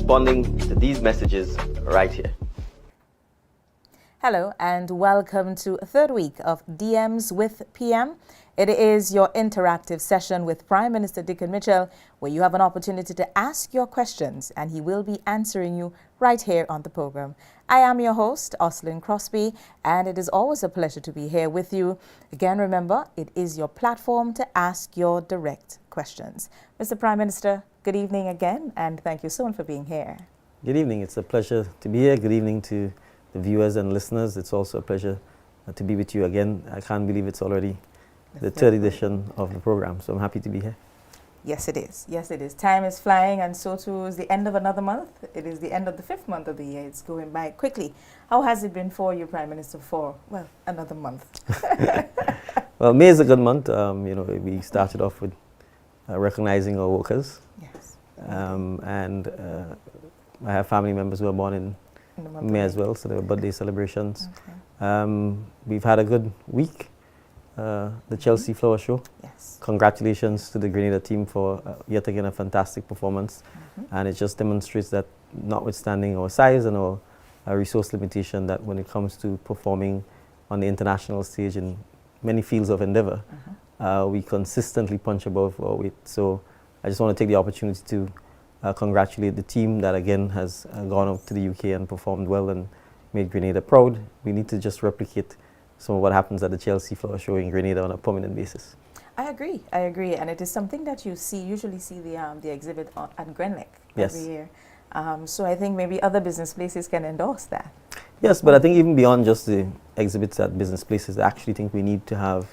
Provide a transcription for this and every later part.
responding to these messages right here. Hello and welcome to a third week of DMs with PM. It is your interactive session with Prime Minister Dickon Mitchell, where you have an opportunity to ask your questions and he will be answering you right here on the program. I am your host, Oslin Crosby, and it is always a pleasure to be here with you. Again, remember, it is your platform to ask your direct questions. Mr. Prime Minister, good evening again, and thank you so much for being here. Good evening. It's a pleasure to be here. Good evening to the viewers and listeners. It's also a pleasure to be with you again. I can't believe it's already the third edition of the program, so I'm happy to be here. Yes, it is. Yes, it is. Time is flying, and so too is the end of another month. It is the end of the fifth month of the year. It's going by quickly. How has it been for you, Prime Minister, for, well, another month? Well, May is a good month. We started off with recognizing our workers. Yes. And I have family members who are born in May as well, so there were birthday celebrations. Okay. We've had a good week. The Chelsea Flower Show. Yes. Congratulations to the Grenada team for yet again a fantastic performance. And it just demonstrates that notwithstanding our size and our resource limitation, that when it comes to performing on the international stage in many fields of endeavor, we consistently punch above our weight. So I just want to take the opportunity to congratulate the team that again has gone up to the UK and performed well and made Grenada proud. We need to just replicate some of what happens at the Chelsea Flower Show in Grenada on a permanent basis. I agree, and it is something that you usually see the exhibit at Grenlec every year. So I think maybe other business places can endorse that. Yes, but I think even beyond just the exhibits at business places, I actually think we need to have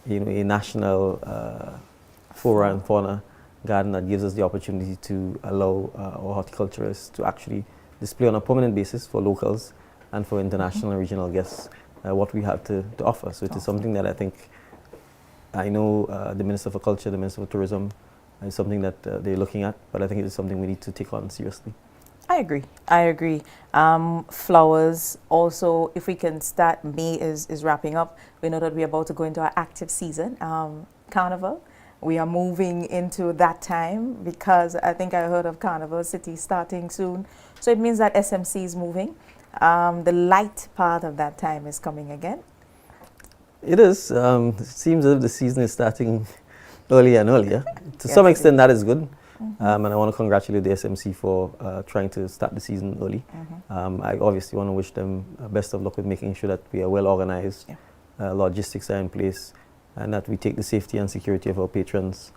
a national flora and fauna garden that gives us the opportunity to allow our horticulturists to actually display on a permanent basis for locals and for international and regional guests what we have to offer. So it is something that I know the Minister for Culture, the Minister for Tourism is something that they're looking at, but I think it is something we need to take on seriously. I agree. Flowers also, if we can start, May is wrapping up. We know that we're about to go into our active season, Carnival. We are moving into that time because I think I heard of Carnival City starting soon. So it means that SMC is moving. The light part of that time is coming again. It is. It seems as if the season is starting earlier and earlier. To some extent, that is good. And I want to congratulate the SMC for trying to start the season early. I obviously want to wish them best of luck with making sure that we are well organized, logistics are in place, and that we take the safety and security of our patrons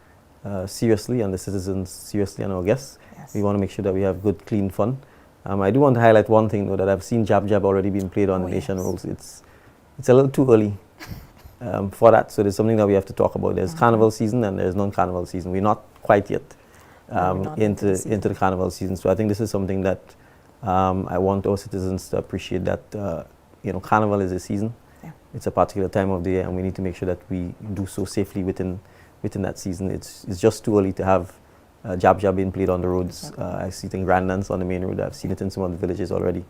seriously and the citizens seriously and our guests. Yes. We want to make sure that we have good, clean fun. I do want to highlight one thing, though, that I've seen Jab Jab already being played on the Nation Rolls. It's a little too early for that, so there's something that we have to talk about. There's Carnival season and there's non-Carnival season. We're not quite yet into the Carnival season, so I think this is something that I want our citizens to appreciate, that Carnival is a season. Yeah. It's a particular time of the year, and we need to make sure that we do so safely within that season. It's just too early to have Jab Jab being played on the roads. I see it in Grandlands on the main road. I've seen it in some of the villages already.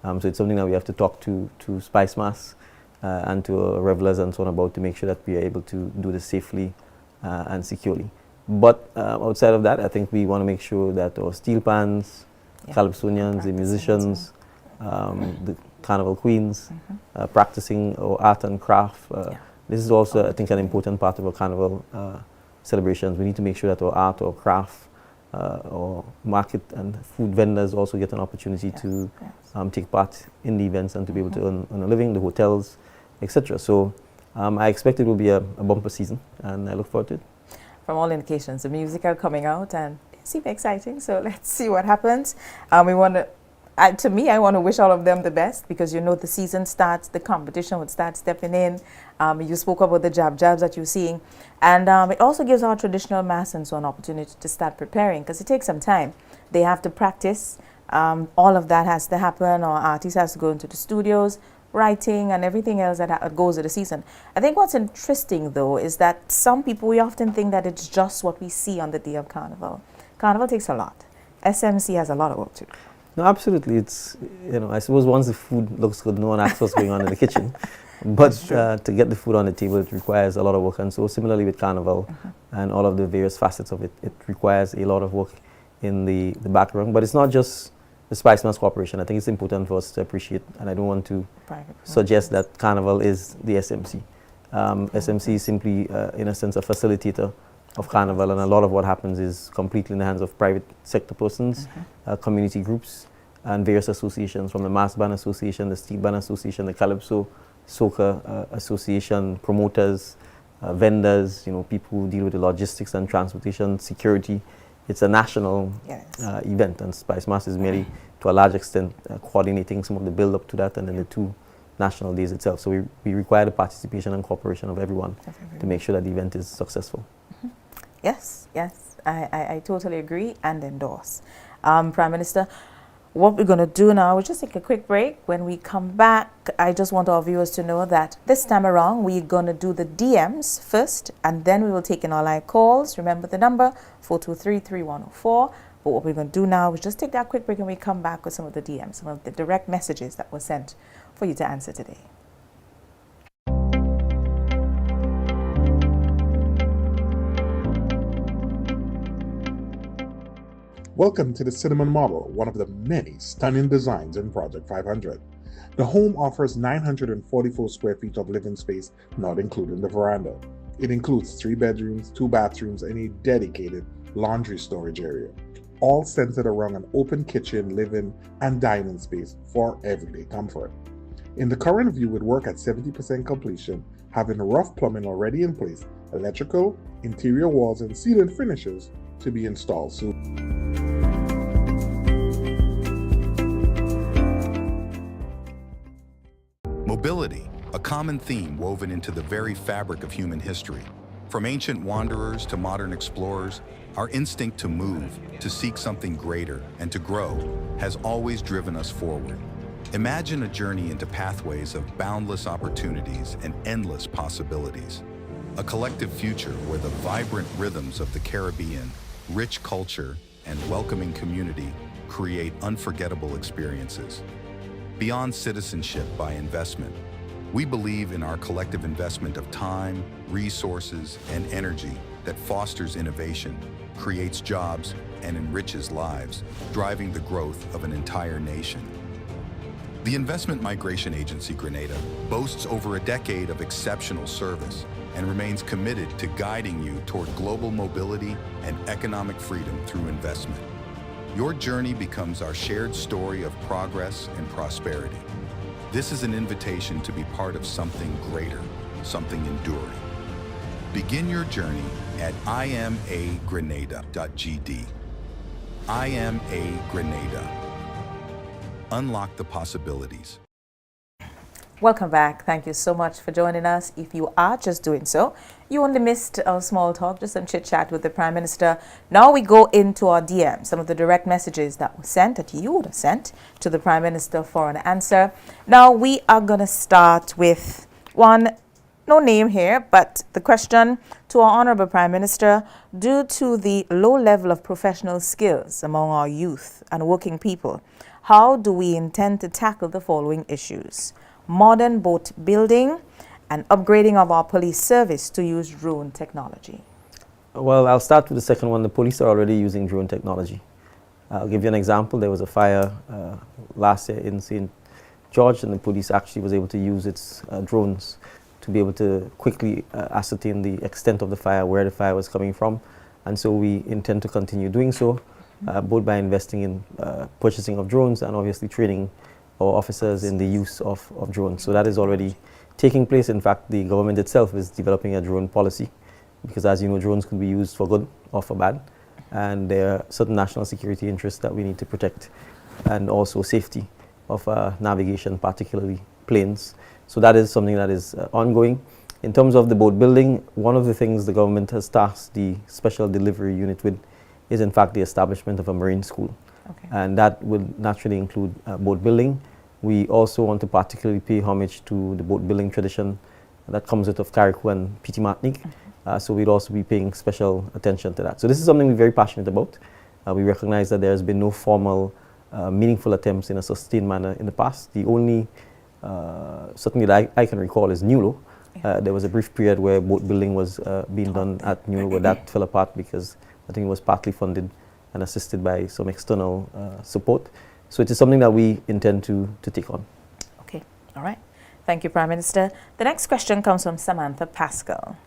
So it's something that we have to talk to Spice Mass and to revelers and so on about, to make sure that we are able to do this safely and securely. But outside of that, I think we want to make sure that our steel pans, calypsonians, the musicians, the carnival queens, practicing our art and craft. This is also, I think, an important part of our carnival celebrations. We need to make sure that our art or craft or market and food vendors also get an opportunity to take part in the events and to be able to earn a living, the hotels, etc. So I expect it will be a bumper season, and I look forward to it. From all indications, the music are coming out and it seems exciting, so let's see what happens. I want to wish all of them the best, because the season starts, the competition would start stepping in. You spoke about the jabs that you're seeing, and it also gives our traditional mass and so an opportunity to start preparing, because it takes some time. They have to practice. All of that has to happen. Our artists has to go into the studios, writing and everything else that goes with the season. I think what's interesting, though, is that some people, we often think that it's just what we see on the day of Carnival. Carnival takes a lot. SMC has a lot of work to do. No, absolutely. It's, I suppose once the food looks good, no one asks what's going on in the kitchen. But to get the food on the table, it requires a lot of work. And so similarly with Carnival and all of the various facets of it, it requires a lot of work in the background. But it's not just the Spicemas Corporation. I think it's important for us to appreciate, and I don't want to suggest that Carnival is the SMC. SMC is simply, in a sense, a facilitator of Carnival, and a lot of what happens is completely in the hands of private sector persons, community groups, and various associations, from the Mass Band Association, the Steel Band Association, the Calypso Soca Association, promoters, vendors, people who deal with the logistics and transportation, security. It's a national event, and Spicemas is merely, to a large extent, coordinating some of the build-up to that, and then the 2 national days itself. So we require the participation and cooperation of everyone to make sure that the event is successful. Yes, I totally agree and endorse. Prime Minister, what we're going to do now is just take a quick break. When we come back, I just want our viewers to know that this time around, we're going to do the DMs first, and then we will take in our live calls. Remember the number, 423-3104. But what we're going to do now is just take that quick break, and we come back with some of the DMs, some of the direct messages that were sent for you to answer today. Welcome to the Cinnamon Model, one of the many stunning designs in Project 500. The home offers 944 square feet of living space, not including the veranda. It includes 3 bedrooms, 2 bathrooms, and a dedicated laundry storage area, all centered around an open kitchen, living, and dining space for everyday comfort. In the current view, with work at 70% completion, having rough plumbing already in place, electrical, interior walls, and ceiling finishes to be installed soon. Mobility, a common theme woven into the very fabric of human history. From ancient wanderers to modern explorers, our instinct to move, to seek something greater, and to grow has always driven us forward. Imagine a journey into pathways of boundless opportunities and endless possibilities. A collective future where the vibrant rhythms of the Caribbean, rich culture, and welcoming community create unforgettable experiences. Beyond citizenship by investment, we believe in our collective investment of time, resources, and energy that fosters innovation, creates jobs, and enriches lives, driving the growth of an entire nation. The Investment Migration Agency Grenada boasts over a decade of exceptional service and remains committed to guiding you toward global mobility and economic freedom through investment. Your journey becomes our shared story of progress and prosperity. This is an invitation to be part of something greater, something enduring. Begin your journey at imagrenada.gd. IMA Grenada. Unlock the possibilities. Welcome back. Thank you so much for joining us. If you are just doing so, you only missed a small talk, just some chit chat with the Prime Minister. Now we go into our DM, some of the direct messages that were sent, that you would have sent to the Prime Minister for an answer. Now we are going to start with one, no name here, but the question to our Honorable Prime Minister: due to the low level of professional skills among our youth and working people, how do we intend to tackle the following issues? Modern boat building and upgrading of our police service to use drone technology. Well, I'll start with the second one. The police are already using drone technology. I'll give you an example. There was a fire last year in St. George, and the police actually was able to use its drones to be able to quickly ascertain the extent of the fire, where the fire was coming from. And so we intend to continue doing so, both by investing in purchasing of drones and obviously training our officers in the use of drones. So that is already taking place. In fact, the government itself is developing a drone policy, because as you know, drones can be used for good or for bad, and there are certain national security interests that we need to protect, and also safety of navigation, particularly planes. So that is something that is ongoing. In terms of the boat building, one of the things the government has tasked the Special Delivery Unit with is in fact the establishment of a marine school. Okay. And that will naturally include boat building. We also want to particularly pay homage to the boat building tradition that comes out of Carriacou and Petit Martinique. So we'd also be paying special attention to that. So this is something we're very passionate about. We recognize that there has been no formal, meaningful attempts in a sustained manner in the past. The only, certainly that I can recall, is Nulo. There was a brief period where boat building was being done at Nulo, but that fell apart because I think it was partly funded and assisted by some external support. So it is something that we intend to take on. Okay, all right. Thank you, Prime Minister. The next question comes from Samantha Pascal.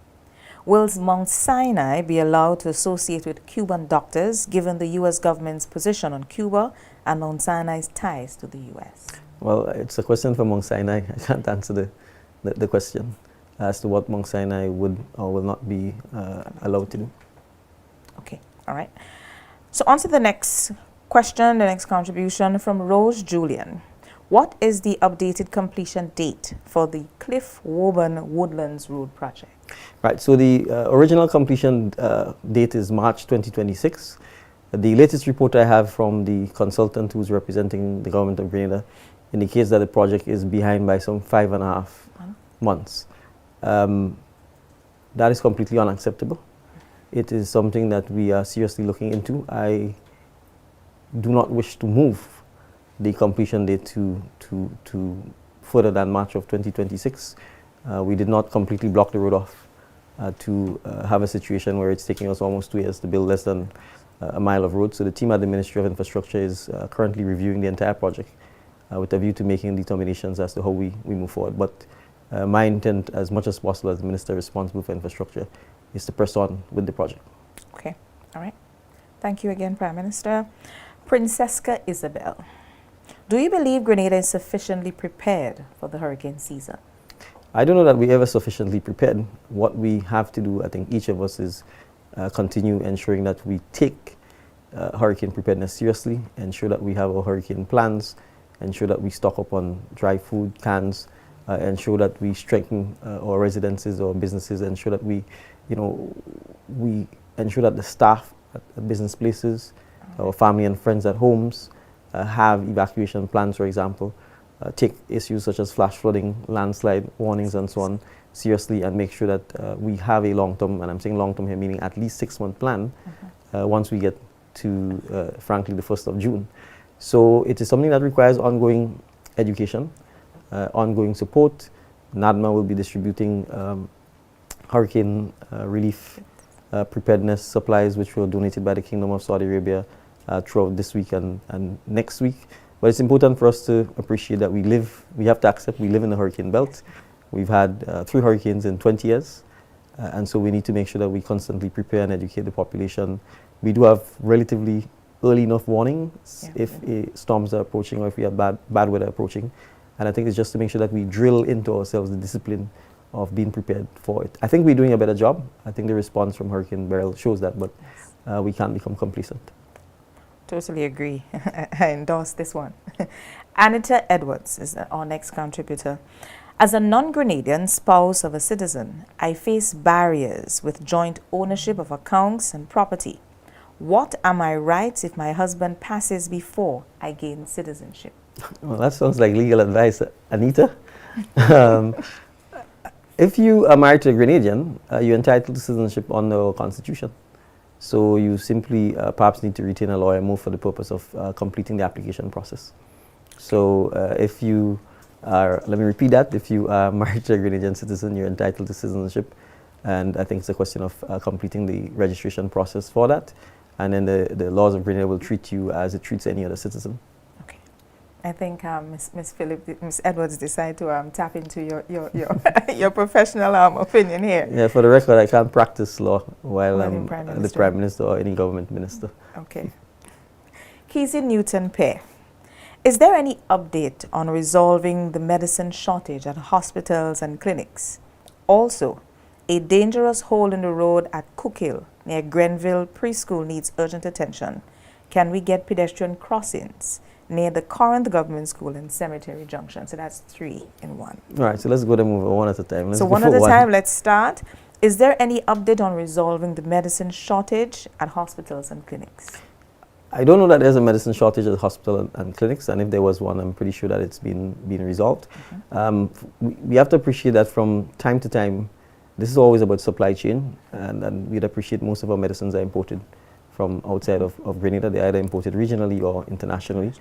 Will Mount Sinai be allowed to associate with Cuban doctors given the U.S. government's position on Cuba and Mount Sinai's ties to the U.S.? Well, it's a question for Mount Sinai. I can't answer the question as to what Mount Sinai would or will not be allowed to do. Okay, all right. So on to the next question, the next contribution from Rose Julian. What is the updated completion date for the Cliff Woburn Woodlands Road project? Right, so the original completion date is March 2026. The latest report I have from the consultant who's representing the government of Grenada indicates that the project is behind by some 5.5 months. That is completely unacceptable. It is something that we are seriously looking into. I do not wish to move the completion date to further than March of 2026. We did not completely block the road off to have a situation where it's taking us almost 2 years to build less than a mile of road. So the team at the Ministry of Infrastructure is currently reviewing the entire project with a view to making determinations as to how we move forward. But my intent, as much as possible as the Minister responsible for infrastructure, is to press on with the project. Okay, all right. Thank you again, Prime Minister. Princesca Isabel. Do you believe Grenada is sufficiently prepared for the hurricane season? I don't know that we ever sufficiently prepared. What we have to do, I think each of us, is continue ensuring that we take hurricane preparedness seriously, ensure that we have our hurricane plans, ensure that we stock up on dry food, cans, ensure that we strengthen our residences or businesses, ensure that we ensure that the staff at business places, our family and friends at homes, have evacuation plans, for example, take issues such as flash flooding, landslide warnings and so on seriously, and make sure that we have a long-term, and I'm saying long-term here meaning at least 6-month plan once we get to, frankly, the 1st of June. So it is something that requires ongoing education, ongoing support. NADMA will be distributing hurricane relief preparedness supplies, which were donated by the Kingdom of Saudi Arabia throughout this week and next week. But it's important for us to appreciate that we have to accept we live in the hurricane belt. We've had 3 hurricanes in 20 years, and so we need to make sure that we constantly prepare and educate the population. We do have relatively early enough warnings if storms are approaching or if we have bad weather approaching. And I think it's just to make sure that we drill into ourselves the discipline of being prepared for it. I think we're doing a better job. I think the response from Hurricane Beryl shows that, but we can't become complacent. Totally agree. I endorse this one. Anita Edwards is our next contributor. As a non-Grenadian spouse of a citizen, I face barriers with joint ownership of accounts and property. What are my rights if my husband passes before I gain citizenship? Well, that sounds like legal advice, Anita. If you are married to a Grenadian, you're entitled to citizenship under our constitution. So you simply perhaps need to retain a lawyer more for the purpose of completing the application process. So if you are, let me repeat that, if you are married to a Grenadian citizen, you're entitled to citizenship. And I think it's a question of completing the registration process for that. And then the laws of Grenada will treat you as it treats any other citizen. Okay. I think Ms. Edwards decided to tap into your professional opinion here. Yeah, for the record, I can't practice law while I'm the Prime Minister or any government minister. Okay. Kesey Newton Pear. Is there any update on resolving the medicine shortage at hospitals and clinics? Also, a dangerous hole in the road at Cookhill near Grenville Preschool needs urgent attention. Can we get pedestrian crossings near the current government school and Cemetery Junction? So that's 3 in 1. All right, so let's go to move one at a time. So one at a time, let's start. Is there any update on resolving the medicine shortage at hospitals and clinics? I don't know that there's a medicine shortage at hospital and clinics, and if there was one, I'm pretty sure that it's been resolved. We have to appreciate that from time to time, this is always about supply chain, and we'd appreciate most of our medicines are imported from outside of Grenada. They're either imported regionally or internationally.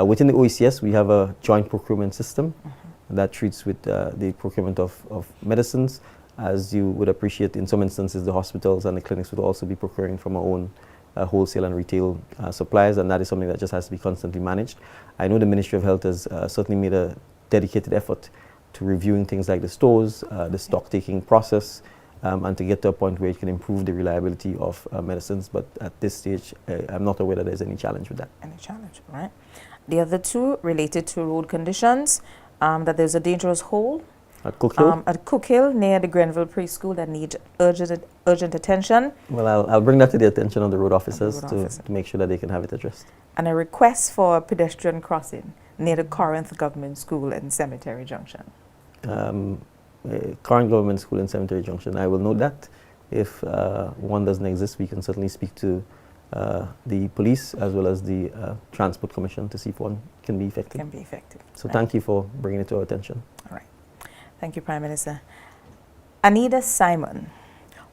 Within the OECS, we have a joint procurement system that treats with the procurement of medicines. As you would appreciate, in some instances, the hospitals and the clinics would also be procuring from our own wholesale and retail suppliers, and that is something that just has to be constantly managed. I know the Ministry of Health has certainly made a dedicated effort to reviewing things like the stores, the stock taking process, and to get to a point where it can improve the reliability of medicines. But at this stage, I'm not aware that there's any challenge with that. Any challenge, right? The other two related to road conditions, that there's a dangerous hole At Cook Hill? at Cook Hill near the Grenville Preschool that need urgent attention. Well, I'll bring that to the attention of the road officers to make sure that they can have it addressed. And a request for a pedestrian crossing near the Corinth Government School and Cemetery Junction. Current Government School in Cemetery Junction. I will note that. If one doesn't exist, we can certainly speak to the police as well as the Transport Commission to see if one can be effective. Can be effective. So thank you for bringing it to our attention. All right. Thank you, Prime Minister. Anita Simon,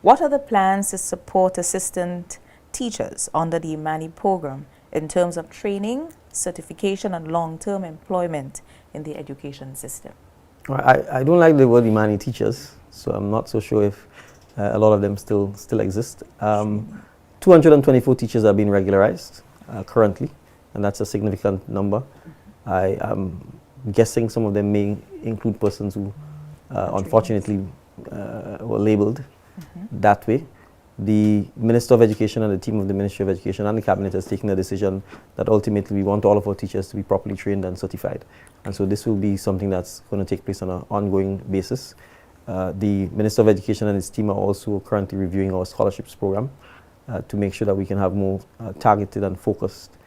what are the plans to support assistant teachers under the Emani program in terms of training, certification, and long-term employment in the education system? I don't like the word Emani teachers, so I'm not so sure if a lot of them still exist. 224 teachers are being regularized currently, and that's a significant number. I am guessing some of them may include persons who unfortunately were labeled that way. The Minister of Education and the team of the Ministry of Education and the Cabinet has taken a decision that ultimately we want all of our teachers to be properly trained and certified. And so this will be something that's going to take place on an ongoing basis. The Minister of Education and his team are also currently reviewing our scholarships program to make sure that we can have more targeted and focused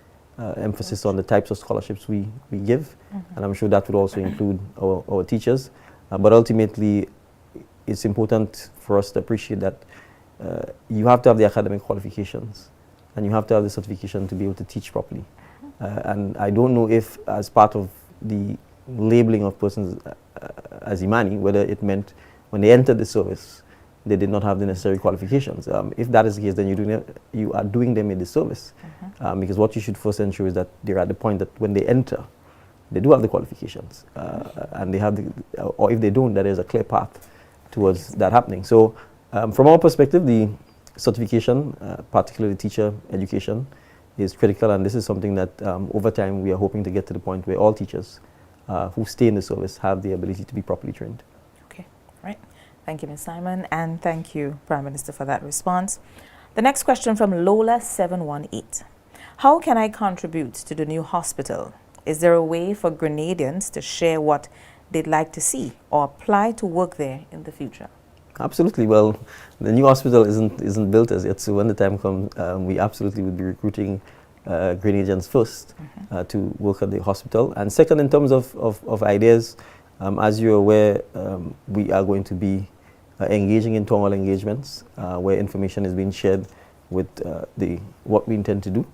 emphasis on the types of scholarships we give. And I'm sure that would also include our teachers. But ultimately, it's important for us to appreciate that you have to have the academic qualifications and you have to have the certification to be able to teach properly. And I don't know if, as part of the labeling of persons as Emani, whether it meant when they entered the service, they did not have the necessary qualifications. If that is the case, then you are doing them a disservice. Because what you should first ensure is that they're at the point that when they enter, they do have the qualifications. And they have or if they don't, that there's a clear path towards that happening. So from our perspective, the certification, particularly teacher education, is critical, and this is something that over time we are hoping to get to the point where all teachers who stay in the service have the ability to be properly trained. Okay, right. Thank you, Ms. Simon, and thank you, Prime Minister, for that response. The next question from Lola718. How can I contribute to the new hospital? Is there a way for Grenadians to share what they'd like to see or apply to work there in the future? Absolutely. Well, the new hospital isn't built as yet, so when the time comes, we absolutely would be recruiting Grenadians first to work at the hospital. And second, in terms of ideas, as you're aware, we are going to be engaging in town hall engagements where information is being shared with what we intend to do.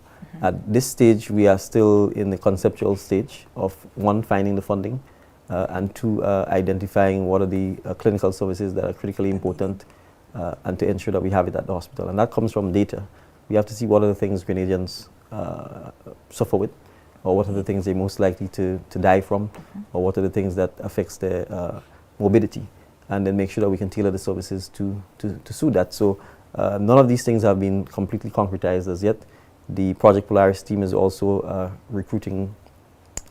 At this stage, we are still in the conceptual stage of, one, finding the funding, and two, identifying what are the clinical services that are critically important and to ensure that we have it at the hospital. And that comes from data. We have to see what are the things Grenadians suffer with, or what are the things they're most likely to die from, or what are the things that affects their morbidity, and then make sure that we can tailor the services to suit that. So none of these things have been completely concretized as yet. The Project Polaris team is also recruiting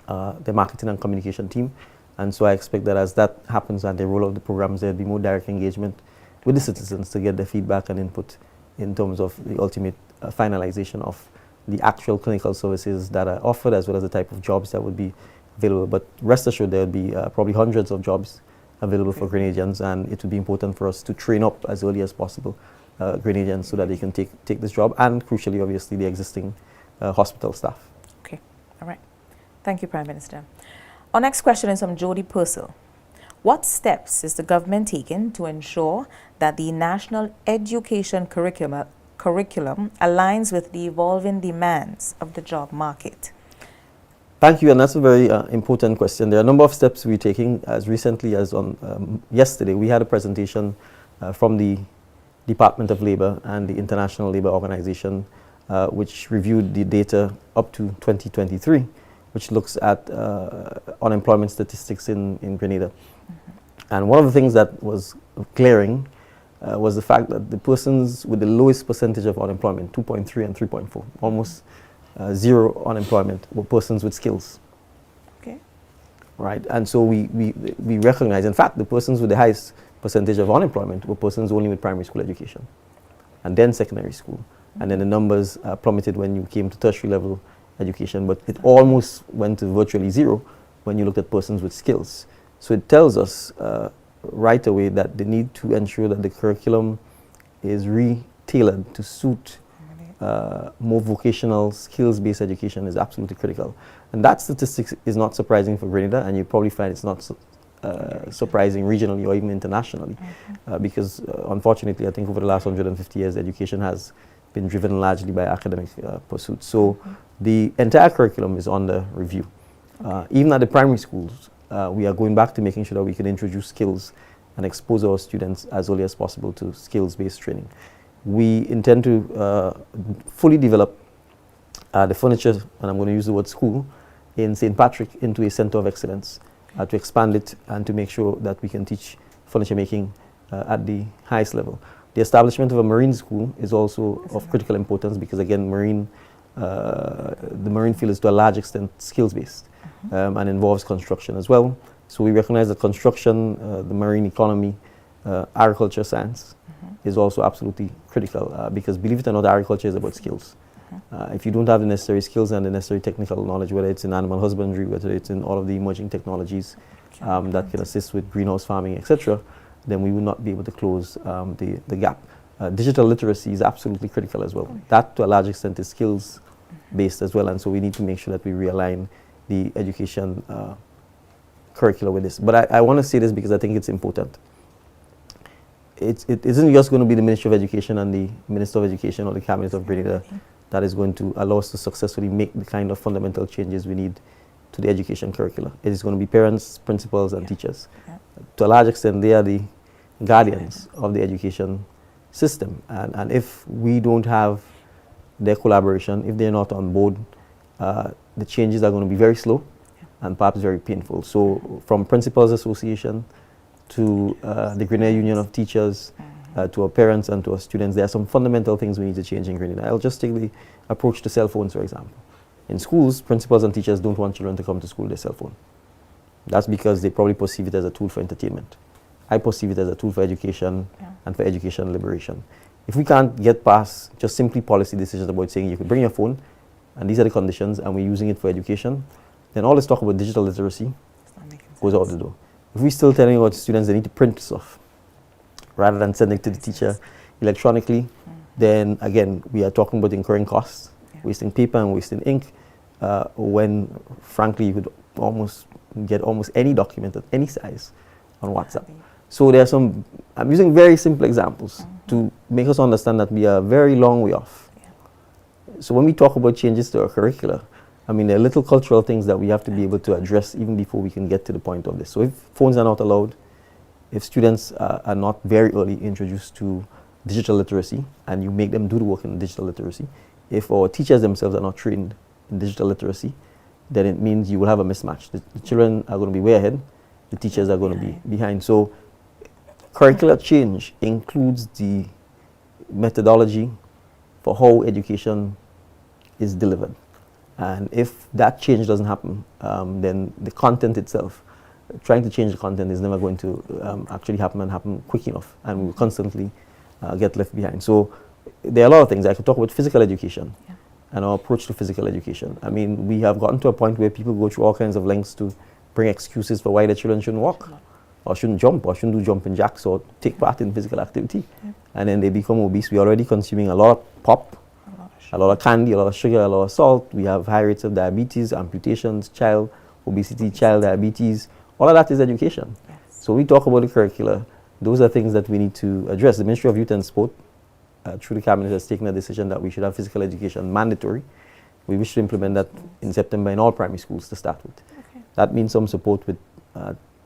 the marketing and communication team. And so I expect that as that happens and they roll out the programs, there'll be more direct engagement with the citizens to get their feedback and input in terms of the ultimate finalization of the actual clinical services that are offered, as well as the type of jobs that would be available. But rest assured, there'll be probably hundreds of jobs available for Grenadians, and it would be important for us to train up as early as possible Grenadians so that they can take this job, and crucially, obviously, the existing hospital staff. Okay, all right. Thank you, Prime Minister. Our next question is from Jody Purcell. What steps is the government taking to ensure that the national education curriculum aligns with the evolving demands of the job market? Thank you, and that's a very important question. There are a number of steps we're taking. As recently as on yesterday, we had a presentation from the Department of Labor and the International Labor Organization, which reviewed the data up to 2023, which looks at unemployment statistics in Grenada. And one of the things that was glaring was the fact that the persons with the lowest percentage of unemployment, 2.3 and 3.4, almost zero unemployment, were persons with skills. Okay. Right, and so we recognize, in fact, the persons with the highest percentage of unemployment were persons only with primary school education, and then secondary school, and then the numbers plummeted when you came to tertiary level education, but it almost went to virtually zero when you looked at persons with skills. So it tells us right away that the need to ensure that the curriculum is re-tailored to suit more vocational, skills-based education is absolutely critical. And that statistic is not surprising for Grenada, and you probably find it's not surprising regionally or even internationally, because unfortunately, I think over the last 150 years, education has been driven largely by academic pursuits. So the entire curriculum is under review. Even at the primary schools, we are going back to making sure that we can introduce skills and expose our students as early as possible to skills-based training. We intend to fully develop the furniture, and I'm going to use the word school, in St. Patrick into a center of excellence, to expand it and to make sure that we can teach furniture making at the highest level. The establishment of a marine school is also of critical importance because, again, the marine field is to a large extent skills-based and involves construction as well. So we recognize that construction, the marine economy, agriculture science is also absolutely critical because, believe it or not, agriculture is about skills. If you don't have the necessary skills and the necessary technical knowledge, whether it's in animal husbandry, whether it's in all of the emerging technologies that can assist with greenhouse farming, etc., then we will not be able to close the gap. Digital literacy is absolutely critical as well. That, to a large extent, is skills-based as well, and so we need to make sure that we realign the education curricula with this. But I want to say this because I think it's important. It isn't just going to be the Ministry of Education and the Minister of Education or the Cabinet of Grenada that is going to allow us to successfully make the kind of fundamental changes we need to the education curricula. It is going to be parents, principals, and teachers. To a large extent, they are the guardians of the education system. And if we don't have their collaboration, if they're not on board, the changes are going to be very slow and perhaps very painful. So from Principals Association to the Grenada Union of Teachers, to our parents and to our students, there are some fundamental things we need to change in Grenada. I'll just take the approach to cell phones, for example. In schools, principals and teachers don't want children to come to school with their cell phone. That's because they probably perceive it as a tool for entertainment. I perceive it as a tool for education and for education liberation. If we can't get past just simply policy decisions about saying you can bring your phone and these are the conditions and we're using it for education, then all this talk about digital literacy goes out the door. If we're still telling our students they need to print stuff rather than sending it to the teacher electronically, then again, we are talking about incurring costs, wasting paper and wasting ink, when frankly you could almost get almost any document of any size on WhatsApp. So there are some, I'm using very simple examples to make us understand that we are a very long way off. So when we talk about changes to our curricula, I mean, there are little cultural things that we have to be able to address even before we can get to the point of this. So if phones are not allowed, if students are not very early introduced to digital literacy and you make them do the work in digital literacy, if our teachers themselves are not trained in digital literacy, then it means you will have a mismatch. The children are going to be way ahead, the teachers are going to be behind. So curricular change includes the methodology for how education is delivered. And if that change doesn't happen, then the content itself, trying to change the content is never going to actually happen and happen quick enough, and we will constantly get left behind. So there are a lot of things. I could talk about physical education and our approach to physical education. I mean, we have gotten to a point where people go through all kinds of lengths to bring excuses for why their children shouldn't walk, or shouldn't jump, or shouldn't do jumping jacks, or take part in physical activity. And then they become obese. We're already consuming a lot of pop, a lot of candy, a lot of sugar, a lot of salt. We have high rates of diabetes, amputations, child obesity, child diabetes. All of that is education. So we talk about the curricula. Those are things that we need to address. The Ministry of Youth and Sport, through the Cabinet, has taken a decision that we should have physical education mandatory. We wish to implement that in September in all primary schools to start with. That means some support with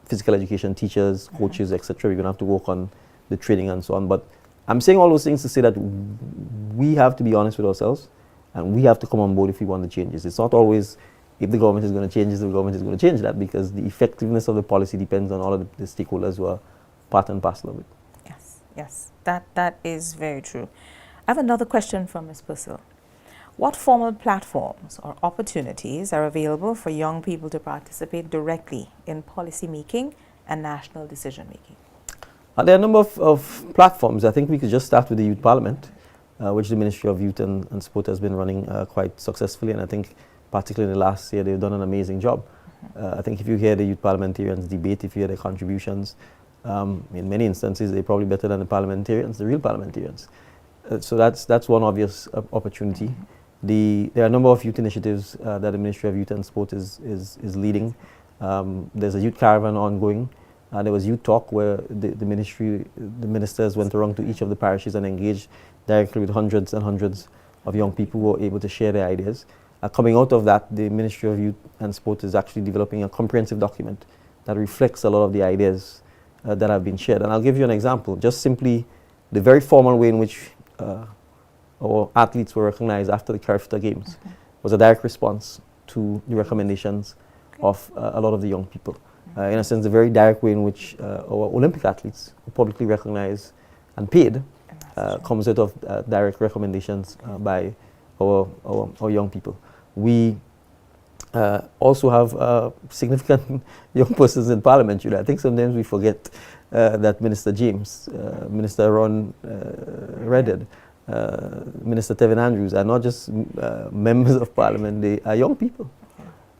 physical education teachers, coaches, etc. We're going to have to work on the training and so on. But I'm saying all those things to say that we have to be honest with ourselves and we have to come on board if we want the changes. It's not always if the government is going to change this, the government is going to change that, because the effectiveness of the policy depends on all of the stakeholders who are part and parcel of it. Yes, Yes, that is very true. I have another question from Ms. Purcell. What formal platforms or opportunities are available for young people to participate directly in policy making and national decision making? There are a number of platforms. I think we could just start with the Youth Parliament, which the Ministry of Youth and Sport has been running quite successfully, and I think particularly in the last year they've done an amazing job. I think if you hear the youth parliamentarians debate, if you hear their contributions, in many instances they're probably better than the parliamentarians, the real parliamentarians. So that's one obvious opportunity. There are a number of youth initiatives that the Ministry of Youth and Sport is leading. There's a youth caravan ongoing. There was Youth Talk, where the ministers went around to each of the parishes and engaged directly with hundreds and hundreds of young people who were able to share their ideas. Coming out of that, the Ministry of Youth and Sport is actually developing a comprehensive document that reflects a lot of the ideas that have been shared. And I'll give you an example. Just simply the very formal way in which our athletes were recognized after the Carifta Games was a direct response to the recommendations of a lot of the young people. In a sense, the very direct way in which our Olympic athletes were publicly recognized and paid comes out of direct recommendations by our young people. We also have significant young persons in Parliament. I think sometimes we forget that Minister James, Minister Ron Redded, Minister Tevin Andrews are not just members of Parliament, they are young people.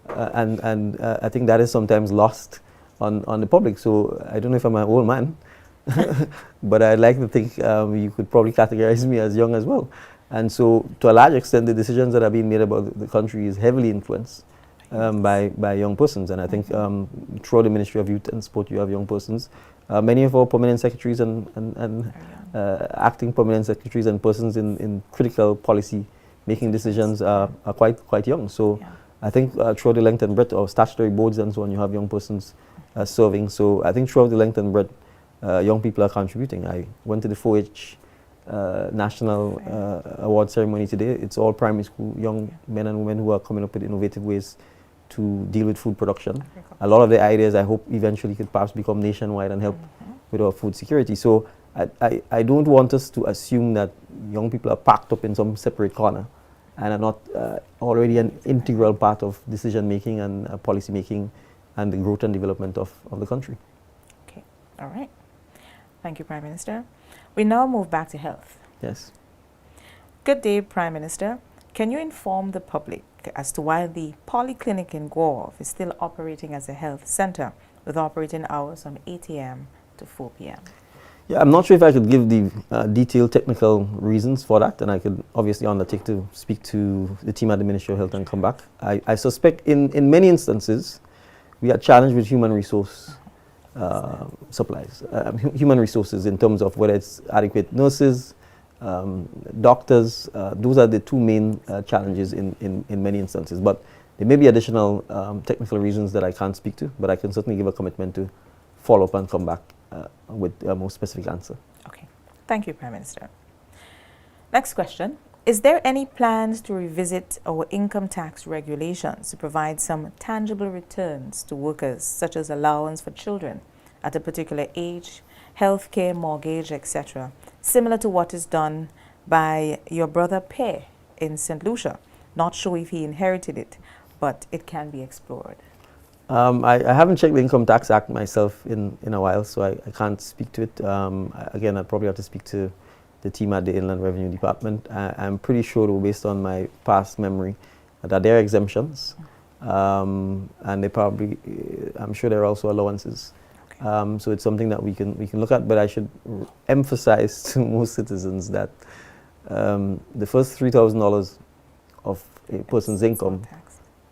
And I think that is sometimes lost on the public. So I don't know if I'm an old man, but I'd like to think you could probably categorize me as young as well. And so to a large extent, the decisions that are being made about the country is heavily influenced by young persons. And I think through the Ministry of Youth and Sport, you have young persons. Many of our permanent secretaries and acting permanent secretaries and persons in critical policy making decisions are quite young. So I think throughout the length and breadth of statutory boards and so on, you have young persons serving. So I think throughout the length and breadth, young people are contributing. I went to the 4-H national award ceremony today. It's all primary school young men and women who are coming up with innovative ways to deal with food production. A lot of the ideas I hope eventually could perhaps become nationwide and help with our food security. So I don't want us to assume that young people are packed up in some separate corner and are not already an integral part of decision making and policy making and the growth and development of the country. Okay, all right. Thank you, Prime Minister. We now move back to health. Yes. Good day, Prime Minister. Can you inform the public as to why the polyclinic in Guelph is still operating as a health center with operating hours from 8 a.m. to 4 p.m.? Yeah, I'm not sure if I could give the detailed technical reasons for that, and I could obviously undertake to speak to the team at the Ministry of Health and come back. I suspect in many instances we are challenged with human resource supplies, human resources in terms of whether it's adequate nurses, doctors. Those are the two main challenges in many instances. But there may be additional technical reasons that I can't speak to, but I can certainly give a commitment to follow up and come back with a more specific answer. Okay. Thank you, Prime Minister. Next question. Is there any plans to revisit our income tax regulations to provide some tangible returns to workers, such as allowance for children at a particular age, healthcare, mortgage, etc., similar to what is done by your brother Pe in St. Lucia? Not sure if he inherited it, but it can be explored. I haven't checked the Income Tax Act myself in a while, so I can't speak to it. Again, I'd probably have to speak to the team at the Inland Revenue Department. I'm pretty sure, though, based on my past memory, that there are exemptions, and they probably, I'm sure there are also allowances. Okay. So it's something that we can look at, but I should emphasize to most citizens that the first $3,000 of a person's income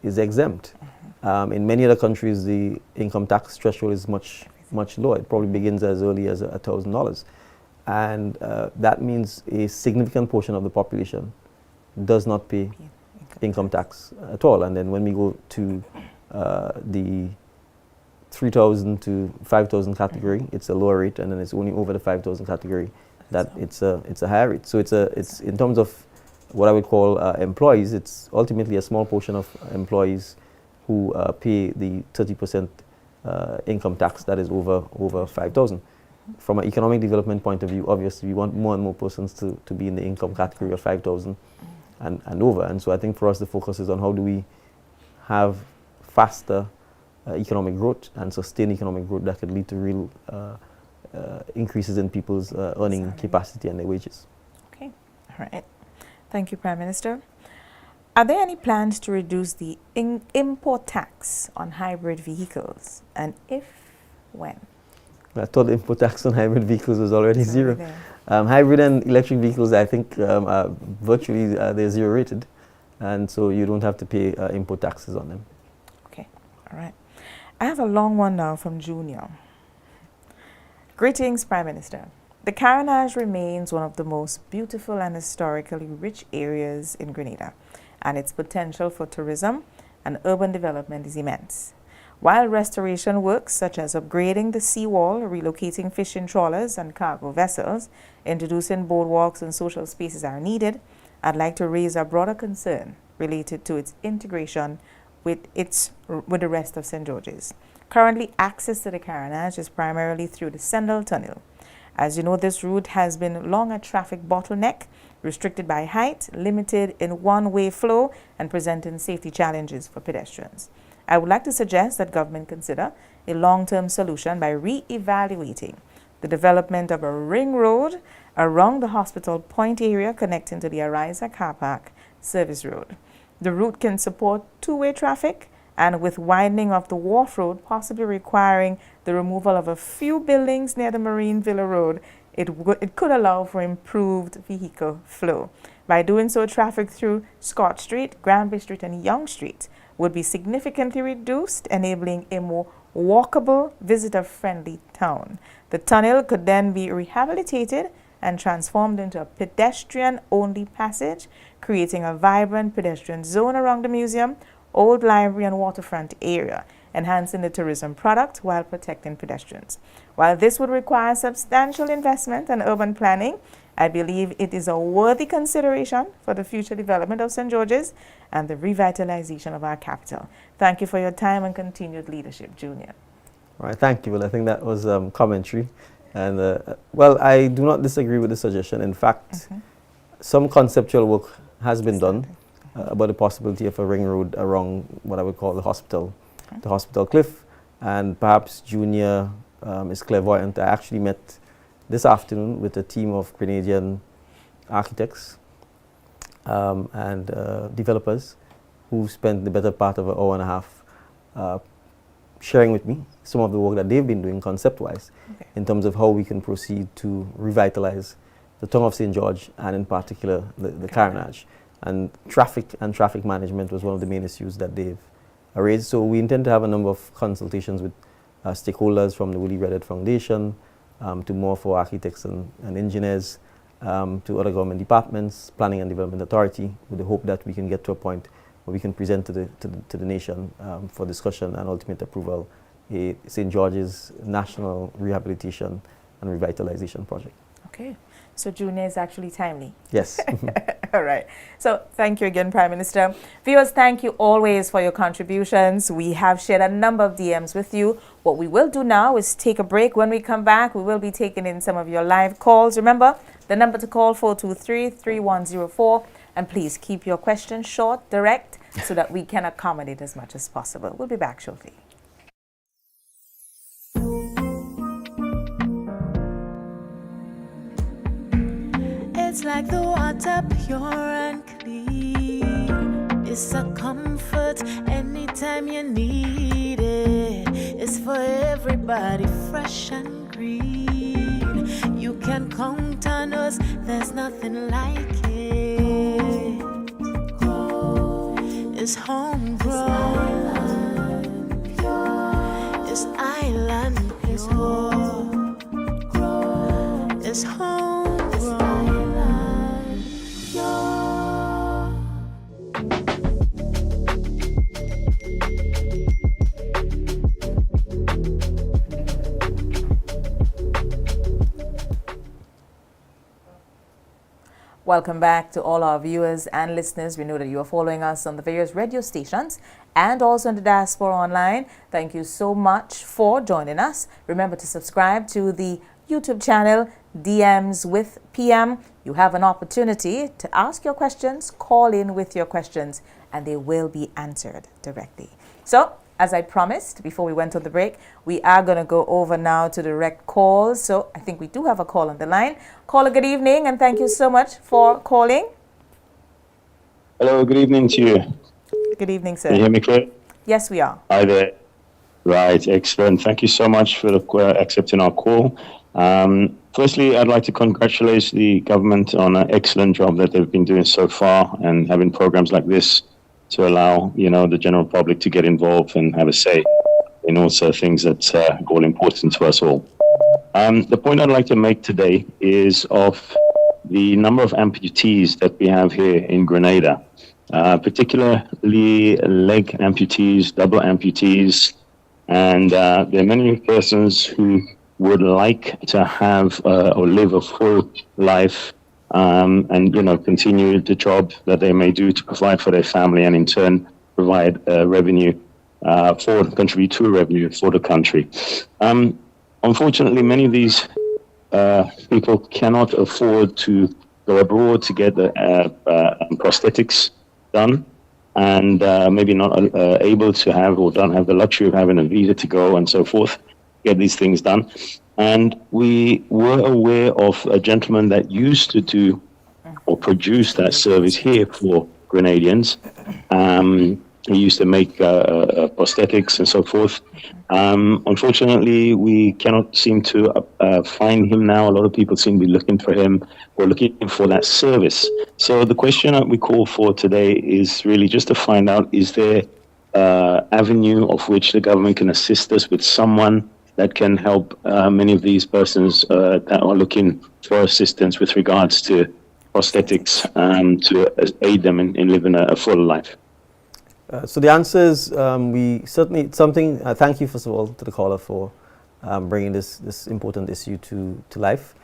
is exempt. In many other countries, the income tax threshold is much lower. It probably begins as early as $1,000. And that means a significant portion of the population does not pay income tax at all. And then when we go to the 3,000 to 5,000 category, it's a lower rate, and then it's only over the 5,000 category that it's a higher rate. So it's in terms of what I would call employees, it's ultimately a small portion of employees who pay the 30% income tax that is over 5,000. from an economic development point of view, obviously we want more and more persons to be in the income category of 5,000 and over. And so I think for us the focus is on how do we have faster economic growth and sustained economic growth that could lead to real increases in people's earning capacity and their wages. Okay, all right. Thank you, Prime Minister. Are there any plans to reduce the import tax on hybrid vehicles? And if, when? I thought the import tax on hybrid vehicles was already zero. Hybrid and electric vehicles, I think, are virtually they're zero rated, and so you don't have to pay import taxes on them. Okay, all right. I have a long one now from Junior. Greetings, Prime Minister. The Carnage remains one of the most beautiful and historically rich areas in Grenada, and its potential for tourism and urban development is immense. While restoration works such as upgrading the seawall, relocating fishing trawlers and cargo vessels, introducing boardwalks and social spaces are needed, I'd like to raise a broader concern related to its integration with the rest of St. George's. Currently, access to the Carnage is primarily through the Sendal Tunnel. As you know, this route has been long a traffic bottleneck, restricted by height, limited in one-way flow, and presenting safety challenges for pedestrians. I would like to suggest that government consider a long-term solution by re-evaluating the development of a ring road around the Hospital Point area connecting to the Ariza Car Park Service Road. The route can support two-way traffic, and with widening of the Wharf Road possibly requiring the removal of a few buildings near the Marine Villa Road, it could allow for improved vehicle flow. By doing so, traffic through Scott Street, Granby Street, and Young Street would be significantly reduced, enabling a more walkable, visitor-friendly town. The tunnel could then be rehabilitated and transformed into a pedestrian-only passage, creating a vibrant pedestrian zone around the museum, old library, and waterfront area, enhancing the tourism product while protecting pedestrians. While this would require substantial investment and urban planning, I believe it is a worthy consideration for the future development of St. George's and the revitalization of our capital. Thank you for your time and continued leadership, Junior. All right, thank you. Well, I think that was commentary. And, well, I do not disagree with the suggestion. In fact, some conceptual work has been done about the possibility of a ring road around what I would call the hospital cliff. And perhaps Junior is clairvoyant. I actually met this afternoon with a team of Grenadian architects and developers who spent the better part of an hour and a half sharing with me some of the work that they've been doing concept-wise in terms of how we can proceed to revitalize the tongue of St. George and in particular the Carnage. And traffic management was one of the main issues that they've raised. So we intend to have a number of consultations with stakeholders from the Willie Redded Foundation, to more for architects and engineers, to other government departments, Planning and Development Authority, with the hope that we can get to a point where we can present to the nation for discussion and ultimate approval a St. George's National Rehabilitation and Revitalization Project. Okay, so Junior is actually timely. Yes. All right. So thank you again, Prime Minister. Viewers, thank you always for your contributions. We have shared a number of DMs with you. What we will do now is take a break. When we come back, we will be taking in some of your live calls. Remember, the number to call 423-3104. And please keep your questions short, direct, so that we can accommodate as much as possible. We'll be back shortly. It's like the water pure and clean. It's a comfort anytime you need it. It's for everybody, fresh and green. You can count on us, there's nothing like it. It's homegrown. It's island pure. It's homegrown. Welcome back to all our viewers and listeners. We know that you are following us on the various radio stations and also on the diaspora online. Thank you so much for joining us. Remember to subscribe to the YouTube channel, DMs with PM. You have an opportunity to ask your questions, call in with your questions, and they will be answered directly. So, as I promised before we went on the break, we are going to go over now to direct calls. So, I think we do have a call on the line. Caller, good evening, and thank you so much for calling. Hello, good evening to you. Good evening, sir. Can you hear me clear? Yes, we are. Hi there. Right, excellent. Thank you so much for accepting our call. Firstly, I'd like to congratulate the government on an excellent job that they've been doing so far and having programs like this to allow, the general public to get involved and have a say in also things that are all important to us all. The point I'd like to make today is of the number of amputees that we have here in Grenada, particularly leg amputees, double amputees, and there are many persons who would like to have or live a full life and, continue the job that they may do to provide for their family and in turn provide revenue contribute to revenue for the country. Unfortunately, many of these people cannot afford to go abroad to get the prosthetics done, and maybe not able to have or don't have the luxury of having a visa to go and so forth, get these things done. And we were aware of a gentleman that used to do or produce that service here for Grenadians. He used to make prosthetics and so forth. Unfortunately, we cannot seem to find him now. A lot of people seem to be looking for him or looking for that service. So the question that we call for today is really just to find out, is there avenue of which the government can assist us with someone that can help many of these persons that are looking for assistance with regards to prosthetics to aid them in living a full life? So the answer is we certainly, it's something, thank you first of all to the caller for bringing this important issue to life.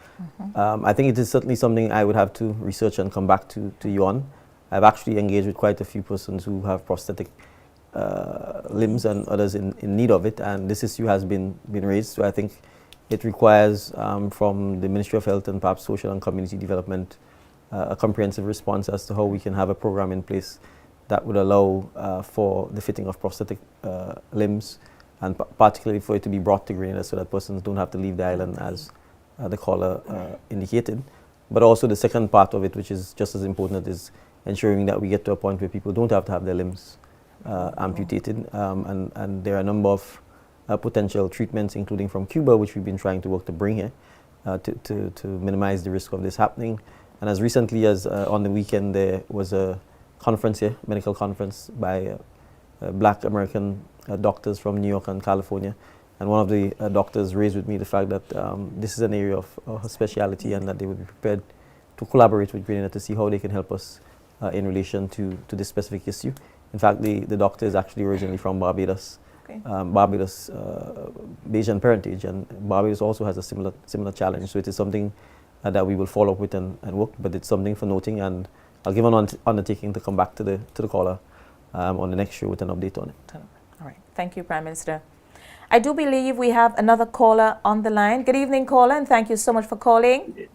I think it is certainly something I would have to research and come back to you on. I've actually engaged with quite a few persons who have prosthetic limbs and others in need of it, and this issue has been raised. So I think it requires from the Ministry of Health and perhaps Social and Community Development a comprehensive response as to how we can have a program in place that would allow for the fitting of prosthetic limbs, and particularly for it to be brought to Grenada so that persons don't have to leave the island, as the caller indicated. But also the second part of it, which is just as important, is ensuring that we get to a point where people don't have to have their limbs amputated. And there are a number of potential treatments, including from Cuba, which we've been trying to work to bring here to minimize the risk of this happening. And as recently as on the weekend, there was a conference here, medical conference by Black American doctors from New York and California. And one of the doctors raised with me the fact that this is an area of speciality, and that they would be prepared to collaborate with Grenada to see how they can help us in relation to this specific issue. In fact, the doctor is actually originally from Barbados, Barbados Bayesian parentage, and Barbados also has a similar challenge. So it is something that we will follow up with and work, but it's something for noting, and I'll give an undertaking to come back to the caller on the next show with an update on it. All right. Thank you, Prime Minister. I do believe we have another caller on the line. Good evening, caller, and thank you so much for calling.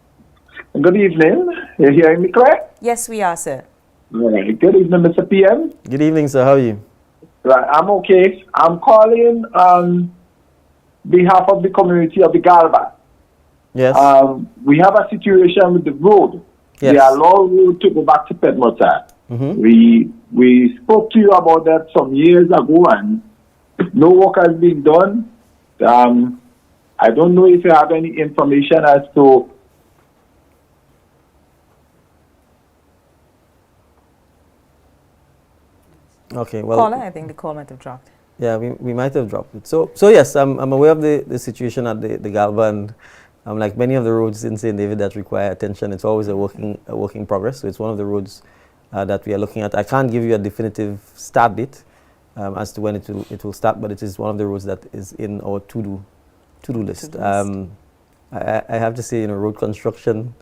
Good evening. You hearing me correct? Yes, we are, sir. Right. Good evening, Mr. PM. Good evening, sir. How are you? Right. I'm okay. I'm calling on behalf of the community of the Galva. Yes. We have a situation with the road. Yes. We allow road to go back to Pedmota. We spoke to you about that some years ago, and no work has been done. I don't know if you have any information as to Okay, well, Caller, I think the call might have dropped. Yeah, we might have dropped it. So yes, I'm aware of the situation at the Galva, and like many of the roads in St. David that require attention, it's always a working progress. So it's one of the roads that we are looking at. I can't give you a definitive start date as to when it will start, but it is one of the roads that is in our to-do list. I have to say, road construction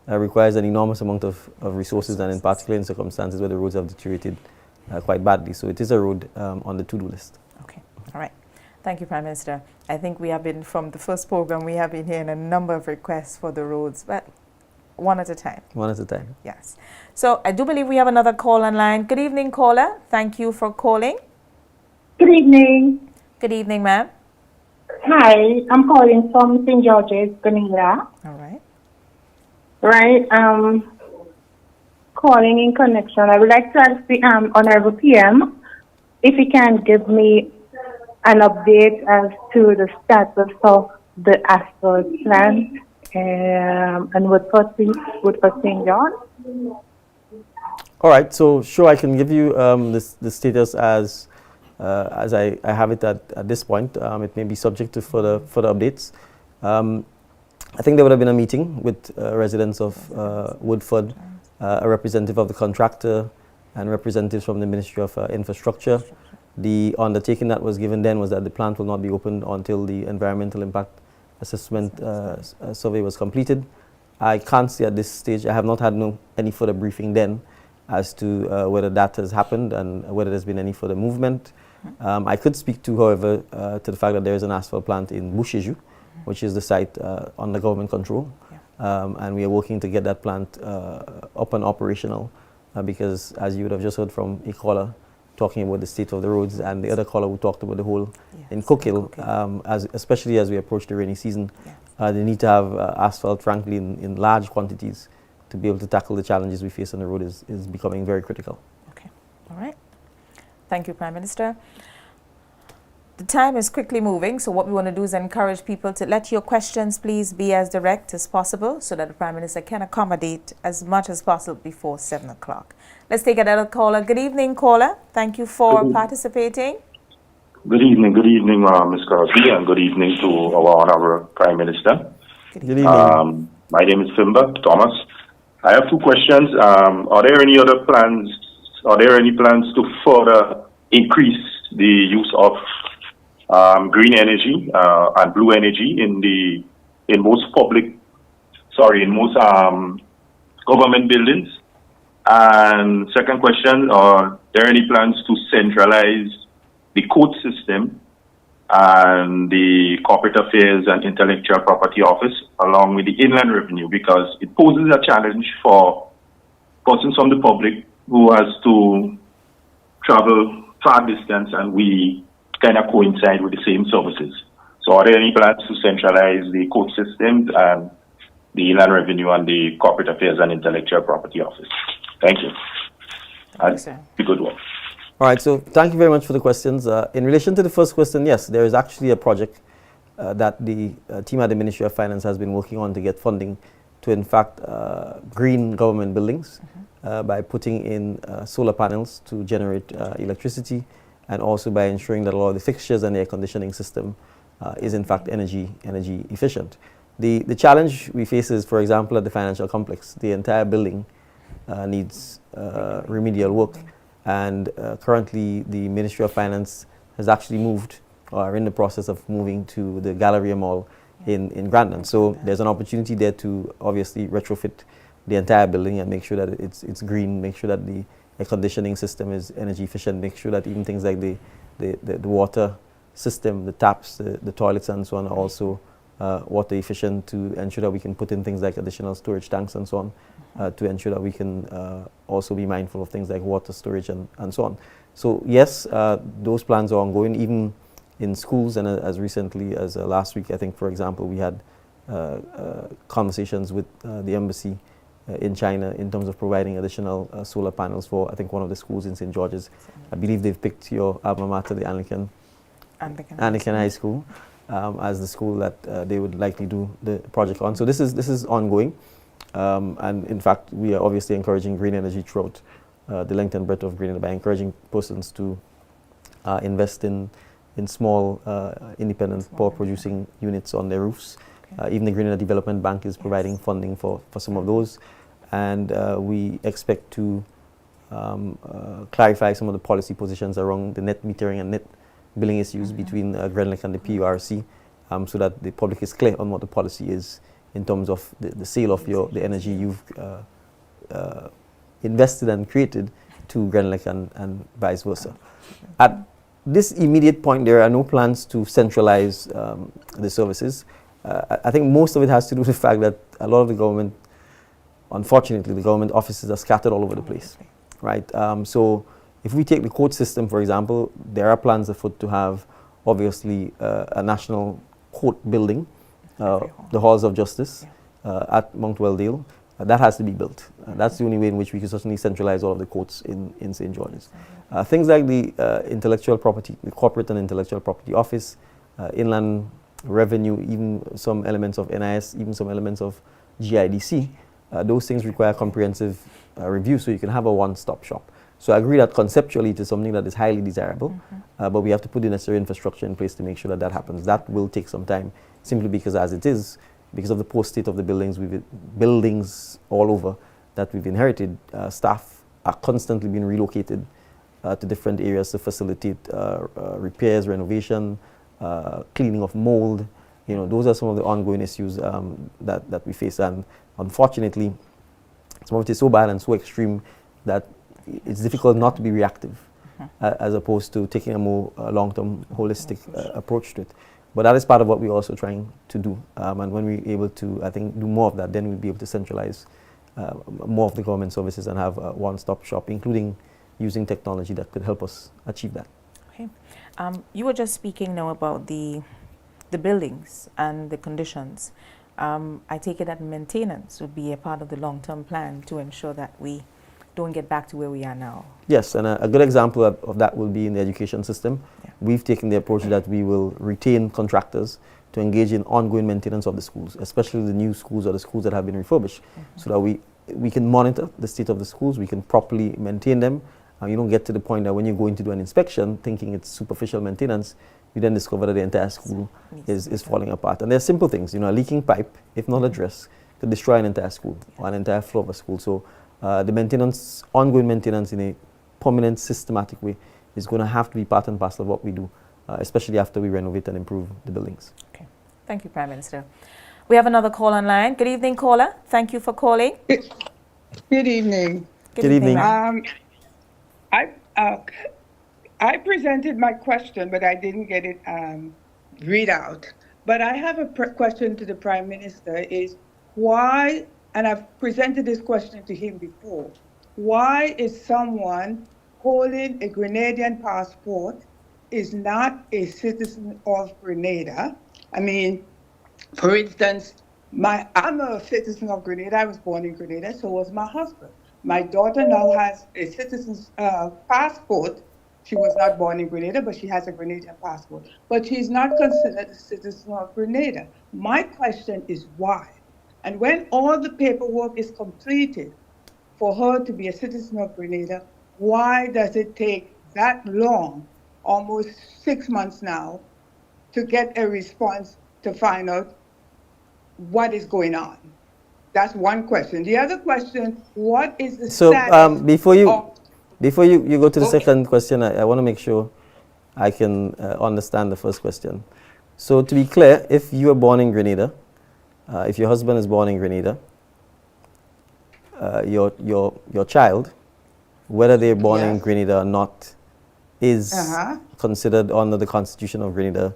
requires an enormous amount of resources, and in particular in circumstances where the roads have deteriorated quite badly. So it is a road on the to-do list. Okay, all right. Thank you, Prime Minister. I think we have been, from the first program, we have been hearing a number of requests for the roads, but one at a time. One at a time. Yes. So I do believe we have another call online. Good evening, caller. Thank you for calling. Good evening. Good evening, ma'am. Hi, I'm calling from St. George's, Grenada. All right. Right. Calling in connection. I would like to ask the Honorable PM if he can give me an update as to the status of the asphalt plant and Woodford St. John. All right, so sure, I can give you the status as I have it at this point. It may be subject to further updates. I think there would have been a meeting with residents of Woodford, a representative of the contractor, and representatives from the Ministry of Infrastructure. The undertaking that was given then was that the plant will not be opened until the environmental impact assessment survey was completed. I can't say at this stage, I have not had any further briefing then as to whether that has happened and whether there's been any further movement. I could speak to, however, to the fact that there is an asphalt plant in Busheju, which is the site under government control. And we are working to get that plant up and operational because, as you would have just heard from a caller talking about the state of the roads, and the other caller who talked about the hole in Cookhill, especially as we approach the rainy season, they need to have asphalt, frankly, in large quantities to be able to tackle the challenges we face on the road is becoming very critical. Okay. All right. Thank you, Prime Minister. The time is quickly moving, so what we want to do is encourage people to let your questions please be as direct as possible so that the Prime Minister can accommodate as much as possible before 7 o'clock. Let's take another caller. Good evening, caller. Thank you for participating. Good evening, Ms. Crosby, and good evening to our Honorable Prime Minister. Good evening. My name is Fimba Thomas. I have two questions. Are there any plans to further increase the use of green energy and blue energy in most government buildings? And second question, are there any plans to centralize the court system and the Corporate Affairs and Intellectual Property Office along with the Inland Revenue, because it poses a challenge for persons from the public who has to travel far distance, and we kind of coincide with the same services. So are there any plans to centralize the court systems and the Inland Revenue and the Corporate Affairs and Intellectual Property Office? Thank you. Thanks, sir. Be good one. All right, so thank you very much for the questions. In relation to the first question, yes, there is actually a project that the team at the Ministry of Finance has been working on to get funding to, in fact, green government buildings by putting in solar panels to generate electricity, and also by ensuring that a lot of the fixtures and the air conditioning system is, in fact, energy efficient. The challenge we face is, for example, at the financial complex, the entire building needs remedial work. And currently, the Ministry of Finance has actually moved, or are in the process of moving, to the Galleria Mall in Grenada. So there's an opportunity there to obviously retrofit the entire building and make sure that it's green, make sure that the air conditioning system is energy efficient, make sure that even things like the water system, the taps, the toilets and so on are also water efficient, to ensure that we can put in things like additional storage tanks and so on, to ensure that we can also be mindful of things like water storage and so on. So yes, those plans are ongoing, even in schools, and as recently as last week, I think, for example, we had conversations with the embassy in China in terms of providing additional solar panels for, I think, one of the schools in St. George's. I believe they've picked your alma mater, the Anglican High School, as the school that they would likely do the project on. So this is ongoing, and in fact, we are obviously encouraging green energy throughout the length and breadth of Grenada by encouraging persons to invest in small, independent power-producing units on their roofs. Even the Grenada Development Bank is providing funding for some of those, and we expect to clarify some of the policy positions around the net metering and net billing issues between Grenada and the PURC, so that the public is clear on what the policy is in terms of the sale of the energy you've invested and created to Grenada and vice versa. At this immediate point, there are no plans to centralize the services. I think most of it has to do with the fact that a lot of the government, unfortunately, the government offices are scattered all over the place, right? So if we take the court system, for example, there are plans afoot to have, obviously, a national court building, the Halls of Justice at Mount Welldale. That has to be built. That's the only way in which we can certainly centralize all of the courts in St. George's. Things like the intellectual property, the Corporate and Intellectual Property Office, Inland Revenue, even some elements of NIS, even some elements of GIDC, those things require comprehensive review so you can have a one-stop shop. So I agree that conceptually it is something that is highly desirable, but we have to put the necessary infrastructure in place to make sure that that happens. That will take some time, simply because as it is, because of the poor state of the buildings all over that we've inherited, staff are constantly being relocated to different areas to facilitate repairs, renovation, cleaning of mold. You know, those are some of the ongoing issues that we face, and unfortunately, some of it is so bad and so extreme that it's difficult not to be reactive, as opposed to taking a more long-term, holistic approach to it. But that is part of what we're also trying to do. And when we're able to, I think, do more of that, then we'll be able to centralize more of the government services and have a one-stop shop, including using technology that could help us achieve that. Okay. You were just speaking now about the buildings and the conditions. I take it that maintenance would be a part of the long-term plan to ensure that we don't get back to where we are now. Yes, and a good example of that will be in the education system. Yeah. We've taken the approach that we will retain contractors to engage in ongoing maintenance of the schools, especially the new schools or the schools that have been refurbished, so that we can monitor the state of the schools, we can properly maintain them, and you don't get to the point that when you're going to do an inspection thinking it's superficial maintenance, you then discover that the entire school is falling apart. And there are simple things, you know, a leaking pipe, if not addressed, could destroy an entire school or an entire floor of a school. So the maintenance, ongoing maintenance in a permanent, systematic way is going to have to be part and parcel of what we do, especially after we renovate and improve the buildings. Okay. Thank you, Prime Minister. We have another call online. Good evening, caller. Thank you for calling. Good evening. Good evening. I presented my question, but I didn't get it read out. But I have a question to the Prime Minister is why, and I've presented this question to him before, why is someone holding a Grenadian passport is not a citizen of Grenada? I mean, for instance, I'm a citizen of Grenada. I was born in Grenada, so was my husband. My daughter now has a citizen's passport. She was not born in Grenada, but she has a Grenadian passport. But she's not considered a citizen of Grenada. My question is why? And when all the paperwork is completed for her to be a citizen of Grenada, why does it take that long, almost 6 months now, to get a response to find out what is going on? That's one question. The other question, what is the status before you go to the second question, I want to make sure I can understand the first question. So to be clear, if you are born in Grenada, if your husband is born in Grenada, your child, whether they're born in Grenada or not, is considered under the Constitution of Grenada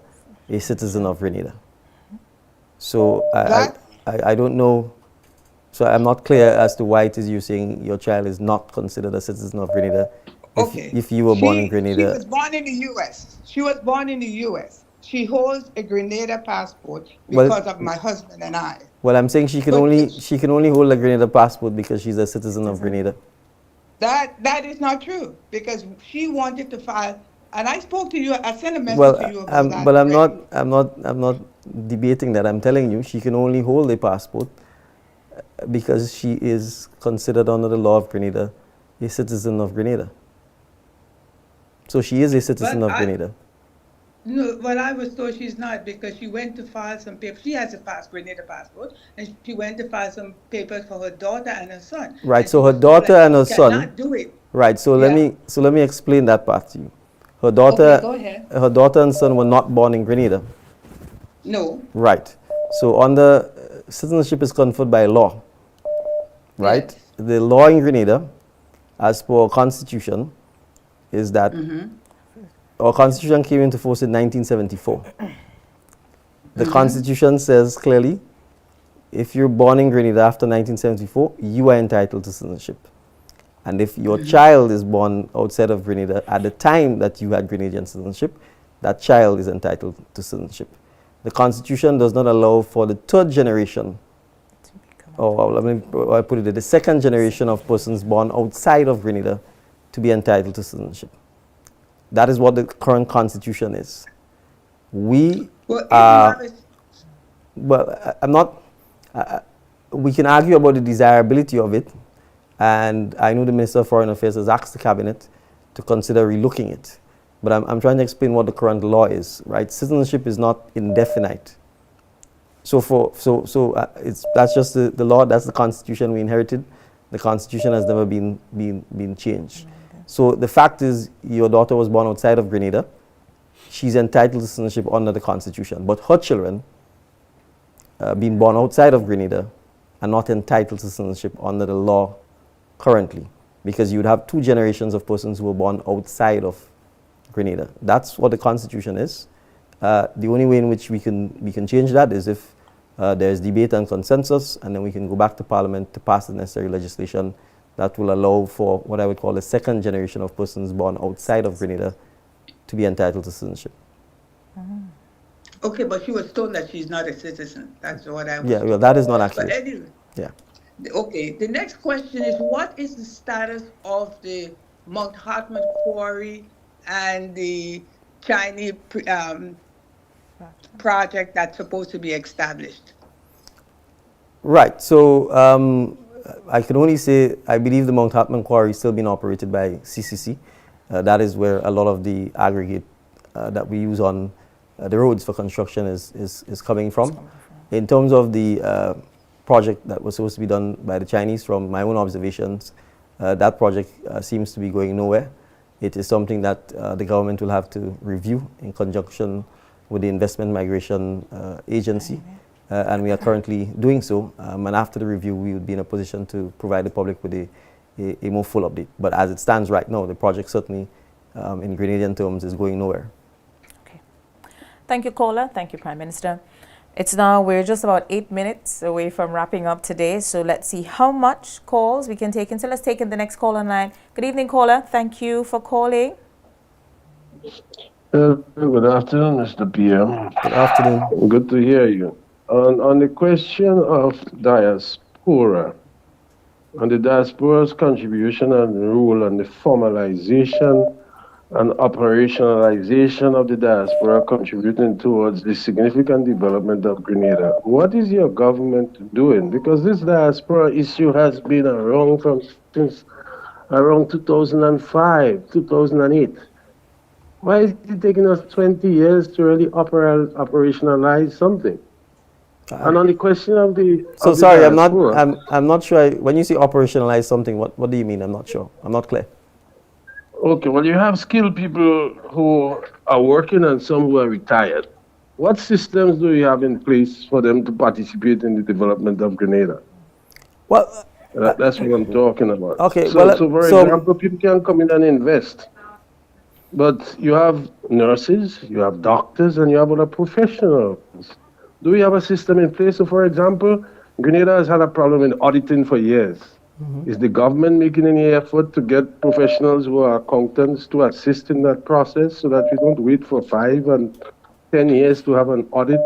a citizen of Grenada. So I don't know. So I'm not clear as to why it is you're saying your child is not considered a citizen of Grenada. If you were born in Grenada. She was born in the U.S. She was born in the U.S. She holds a Grenada passport because of my husband and I. Well, I'm saying she can only hold a Grenada passport because she's a citizen of Grenada. That is not true, because she wanted to file, and I spoke to you. I sent a message to you about that. But I'm not debating that. I'm telling you she can only hold a passport because she is considered under the law of Grenada a citizen of Grenada. So she is a citizen of Grenada. No, well, I was told she's not, because she went to file some papers. She has a Grenada passport, and she went to file some papers for her daughter and her son. Right. So her daughter and her son cannot do it. Right. So let me explain that part to you. Her daughter, go ahead. Her daughter and son were not born in Grenada. No. Right. So under citizenship is conferred by law. Right. Yes. The law in Grenada, as per our constitution, is that our Constitution came into force in 1974. The Constitution says clearly, if you're born in Grenada after 1974, you are entitled to citizenship. And if your child is born outside of Grenada at the time that you had Grenadian citizenship, that child is entitled to citizenship. The Constitution does not allow for the third generation, or let me put it, the second generation of persons born outside of Grenada to be entitled to citizenship. That is what the current Constitution is. We we can argue about the desirability of it, and I know the Minister of Foreign Affairs has asked the Cabinet to consider relooking it. But I'm trying to explain what the current law is, right? Citizenship is not indefinite. That's just the law, that's the Constitution we inherited. The Constitution has never been changed. So the fact is, your daughter was born outside of Grenada. She's entitled to citizenship under the Constitution. But her children, being born outside of Grenada, are not entitled to citizenship under the law currently, because you would have two generations of persons who were born outside of Grenada. That's what the Constitution is. The only way in which we can change that is if there's debate and consensus, and then we can go back to Parliament to pass the necessary legislation that will allow for what I would call a second generation of persons born outside of Grenada to be entitled to citizenship. Okay, but she was told that she's not a citizen. That's what I was Yeah, well, that is not actually. But anyway. Yeah. Okay, the next question is, what is the status of the Mount Hartman quarry and the Chinese project that's supposed to be established? Right. So I can only say I believe the Mount Hartman quarry is still being operated by CCC. That is where a lot of the aggregate that we use on the roads for construction is coming from. In terms of the project that was supposed to be done by the Chinese, from my own observations, that project seems to be going nowhere. It is something that the government will have to review in conjunction with the Investment Migration Agency, and we are currently doing so. And after the review, we would be in a position to provide the public with a more full update. But as it stands right now, the project certainly, in Grenadian terms, is going nowhere. Okay. Thank you, caller. Thank you, Prime Minister. We're just about 8 minutes away from wrapping up today, so let's see how much calls we can take. And so let's take in the next call online. Good evening, caller. Thank you for calling. Good afternoon, Mr. PM. Good afternoon. Good to hear you. On the question of diaspora, and the diaspora's contribution and role and the formalization and operationalization of the diaspora contributing towards the significant development of Grenada. What is your government doing? Because this diaspora issue has been around since around 2005, 2008. Why is it taking us 20 years to really operationalize something? And on the question of the... So sorry, diaspora, I'm not sure. When you say operationalize something, what do you mean? I'm not sure. I'm not clear. Okay, well, you have skilled people who are working and some who are retired. What systems do you have in place for them to participate in the development of Grenada? Well, that's what I'm talking about. Okay, so for example, people can come in and invest. But you have nurses, you have doctors, and you have other professionals. Do we have a system in place? So, for example, Grenada has had a problem in auditing for years. Is the government making any effort to get professionals who are accountants to assist in that process so that we don't wait for 5 and 10 years to have an audit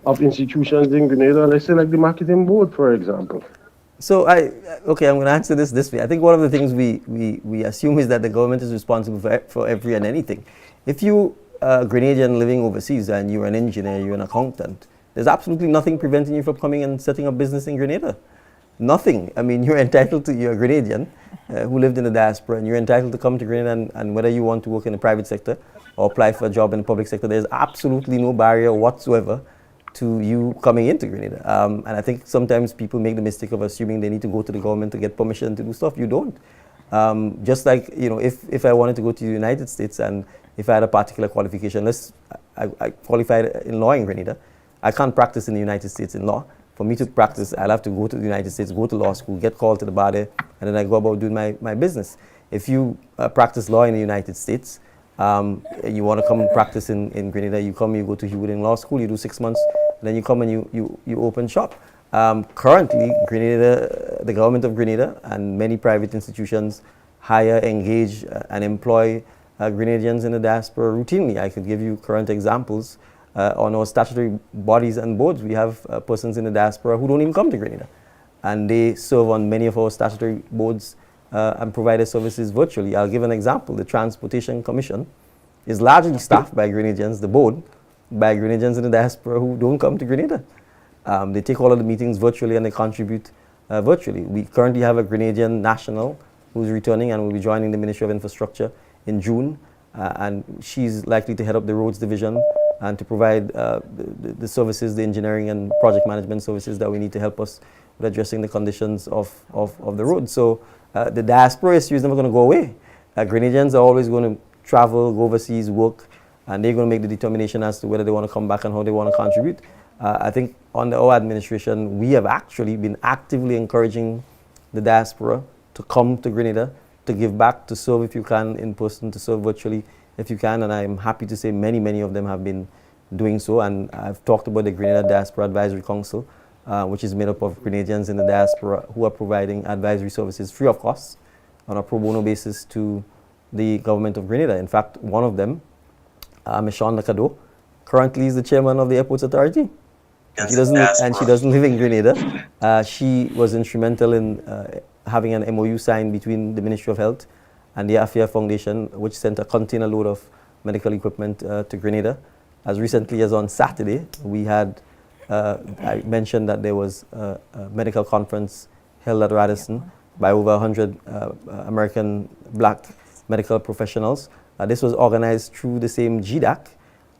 of institutions in Grenada, let's say like the marketing board, for example? So I'm going to answer this way. I think one of the things we assume is that the government is responsible for every and anything. If you are a Grenadian living overseas and you're an engineer, you're an accountant, there's absolutely nothing preventing you from coming and setting up business in Grenada. Nothing. I mean, you're a Grenadian who lived in the diaspora, and you're entitled to come to Grenada, and whether you want to work in the private sector or apply for a job in the public sector, there's absolutely no barrier whatsoever to you coming into Grenada. And I think sometimes people make the mistake of assuming they need to go to the government to get permission to do stuff. You don't. Just like, if I wanted to go to the United States and if I had a particular qualification, I qualified in law in Grenada, I can't practice in the United States in law. For me to practice, I'll have to go to the United States, go to law school, get called to the bar there, and then I go about doing my business. If you practice law in the United States, You want to come and practice in Grenada, you come, you go to Hewlett Law School, you do 6 months, then you come and you open shop. Currently, Grenada, the government of Grenada and many private institutions hire, engage, and employ Grenadians in the diaspora routinely. I could give you current examples. On our statutory bodies and boards, we have persons in the diaspora who don't even come to Grenada. And they serve on many of our statutory boards and provide their services virtually. I'll give an example. The Transportation Commission is largely staffed by Grenadians, the board, by Grenadians in the diaspora who don't come to Grenada. They take all of the meetings virtually and they contribute virtually. We currently have a Grenadian national who's returning and will be joining the Ministry of Infrastructure in June. And she's likely to head up the roads division and to provide the services, the engineering and project management services that we need to help us with addressing the conditions of the road. So the diaspora issue is never going to go away. Grenadians are always going to travel, go overseas, work, and they're going to make the determination as to whether they want to come back and how they want to contribute. I think under our administration, we have actually been actively encouraging the diaspora to come to Grenada, to give back, to serve if you can in person, to serve virtually if you can, and I'm happy to say many of them have been doing so. And I've talked about the Grenada Diaspora Advisory Council, which is made up of Grenadians in the diaspora who are providing advisory services free of cost on a pro bono basis to the government of Grenada. In fact, one of them, Ms. Shawn Nakado, currently is the chairman of the Airports Authority. Yes, she doesn't live in Grenada. She was instrumental in having an MOU signed between the Ministry of Health and the Afia Foundation, which sent a container load of medical equipment to Grenada. As recently as on Saturday, we had, I mentioned that there was a medical conference held at Radisson by over 100 American black medical professionals. This was organized through the same GDAC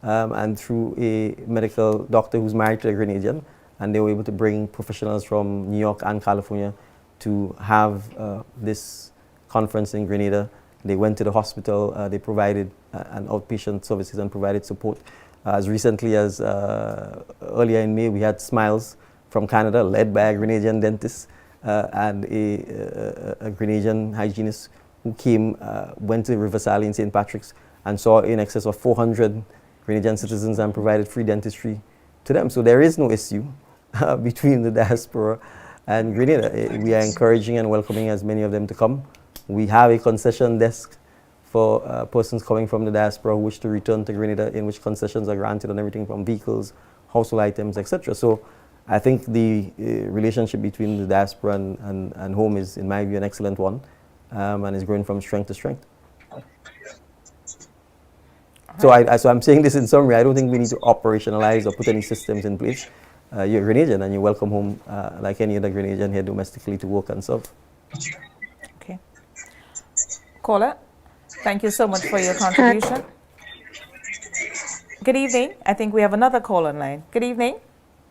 and through a medical doctor who's married to a Grenadian, and they were able to bring professionals from New York and California to have this conference in Grenada. They went to the hospital, they provided an outpatient services and provided support. As recently as earlier in May, we had Smiles from Canada, led by a Grenadian dentist and a Grenadian hygienist who came, went to River Sally in St. Patrick's and saw in excess of 400 Grenadian citizens and provided free dentistry to them. So there is no issue between the diaspora and Grenada. We are encouraging and welcoming as many of them to come. We have a concession desk for persons coming from the diaspora who wish to return to Grenada, in which concessions are granted on everything from vehicles, household items, etc. So I think the relationship between the diaspora and home is, in my view, an excellent one, and is growing from strength to strength. So I'm saying this in summary. I don't think we need to operationalize or put any systems in place. You're a Grenadian and you're welcome home like any other Grenadian here domestically to work and serve. Okay. Caller, thank you so much for your contribution. Good evening. I think we have another call online. Good evening.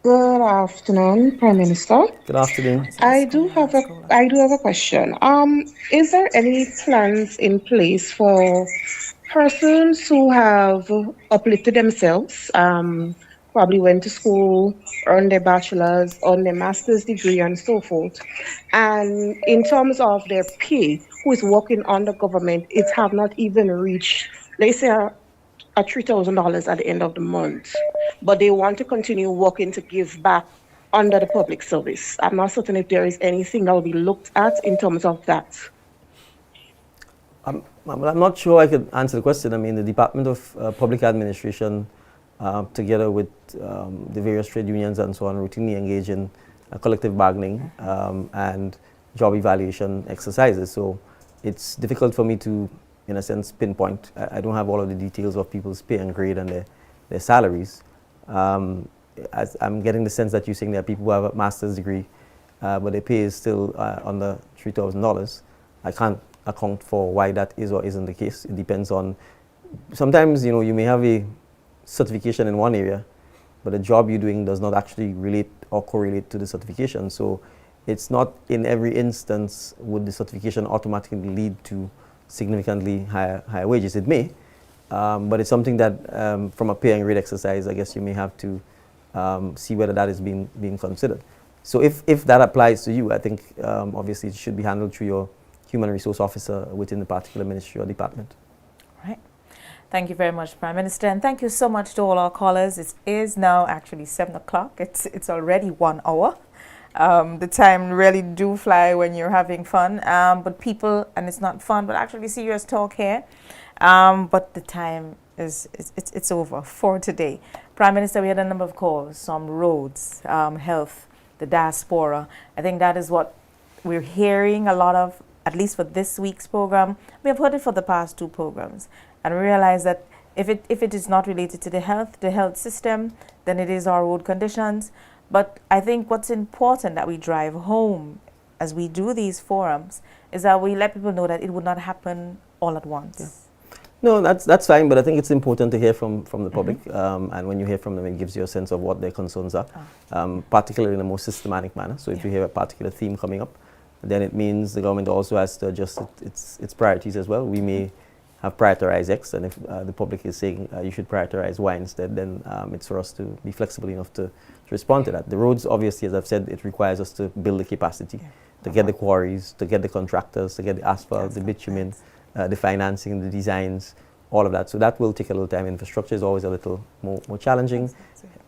Good afternoon, Prime Minister. Good afternoon. I do have a question. Is there any plans in place for persons who have uplifted themselves, probably went to school, earned their bachelor's, earned their master's degree, and so forth, and in terms of their pay, who is working under government, it have not even reached, let's say, a $3,000 at the end of the month, but they want to continue working to give back under the public service? I'm not certain if there is anything that will be looked at in terms of that. I'm not sure I could answer the question. I mean, the Department of Public Administration, together with the various trade unions and so on, routinely engage in collective bargaining and job evaluation exercises. So it's difficult for me to, in a sense, pinpoint. I don't have all of the details of people's pay and grade and their salaries. As I'm getting the sense that you're saying there are people who have a master's degree, but their pay is still under $3,000. I can't account for why that is or isn't the case. It depends on, sometimes, you may have a certification in one area, but the job you're doing does not actually relate or correlate to the certification. So it's not in every instance would the certification automatically lead to significantly higher wages. It may, but it's something that from a pay and grade exercise, I guess you may have to see whether that is being considered. So if that applies to you, I think obviously it should be handled through your human resource officer within the particular ministry or department. Right. Thank you very much, Prime Minister, and thank you so much to all our callers. It is now actually 7 o'clock. It's already 1 hour. The time really do fly when you're having fun, but people, and it's not fun, but actually serious talk here. But the time it's over for today. Prime Minister, we had a number of calls on roads, health, the diaspora. I think that is what we're hearing a lot of, at least for this week's program. We have heard it for the past 2 programs, and we realize that if it is not related to the health system, then it is our road conditions. But I think what's important that we drive home as we do these forums is that we let people know that it would not happen all at once. Yeah. No, that's fine, but I think it's important to hear from the public, and when you hear from them, it gives you a sense of what their concerns are, particularly in a more systematic manner. So if you hear a particular theme coming up, then it means the government also has to adjust its priorities as well. We may have prioritized X, and if the public is saying you should prioritize Y instead, then it's for us to be flexible enough to respond to that. The roads, obviously, as I've said, it requires us to build the capacity, to get the quarries, to get the contractors, to get the asphalt, the bitumen, the financing, the designs, all of that. So that will take a little time. Infrastructure is always a little more challenging.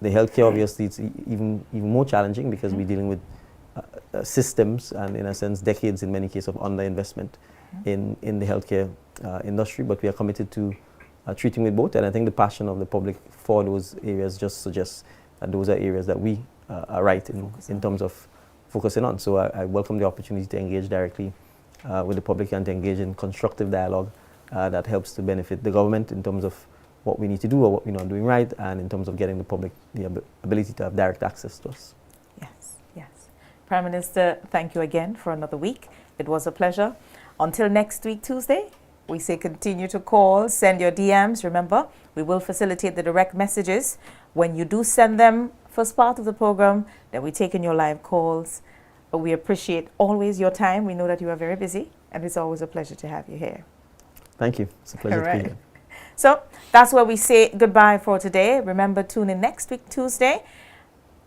The healthcare, obviously, it's even more challenging because we're dealing with systems and, in a sense, decades in many cases of underinvestment in the healthcare industry. But we are committed to treating with both. And I think the passion of the public for those areas just suggests that those are areas that we are right in terms of focusing on. So I welcome the opportunity to engage directly with the public and to engage in constructive dialogue that helps to benefit the government in terms of what we need to do or what we're not doing right, and in terms of getting the public the ability to have direct access to us. Yes. Prime Minister, thank you again for another week. It was a pleasure. Until next week, Tuesday, we say continue to call, send your DMs. Remember, we will facilitate the direct messages. When you do send them, first part of the program, then we take in your live calls. But we appreciate always your time. We know that you are very busy, and it's always a pleasure to have you here. Thank you. It's a pleasure to be here. So that's where we say goodbye for today. Remember, tune in next week, Tuesday.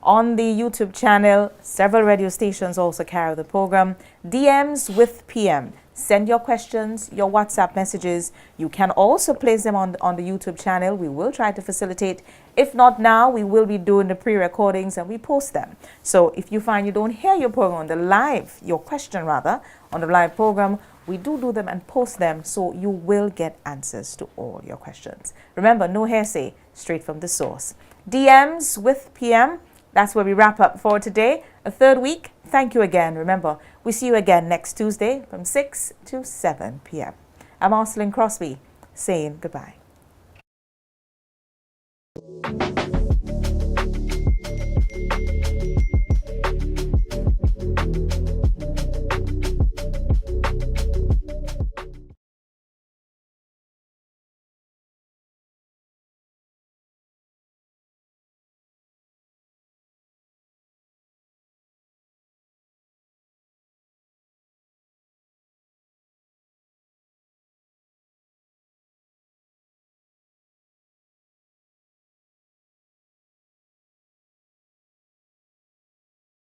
On the YouTube channel, several radio stations also carry the program. DMs with PM. Send your questions, your WhatsApp messages. You can also place them on the YouTube channel. We will try to facilitate. If not now, we will be doing the pre-recordings and we post them. So if you find you don't hear your program on the live, your question rather, on the live program, we do them and post them, so you will get answers to all your questions. Remember, no hearsay, straight from the source. DMs with PM. That's where we wrap up for today. A third week. Thank you again. Remember, we see you again next Tuesday from 6 to 7 p.m. I'm Arcelyn Crosby saying goodbye.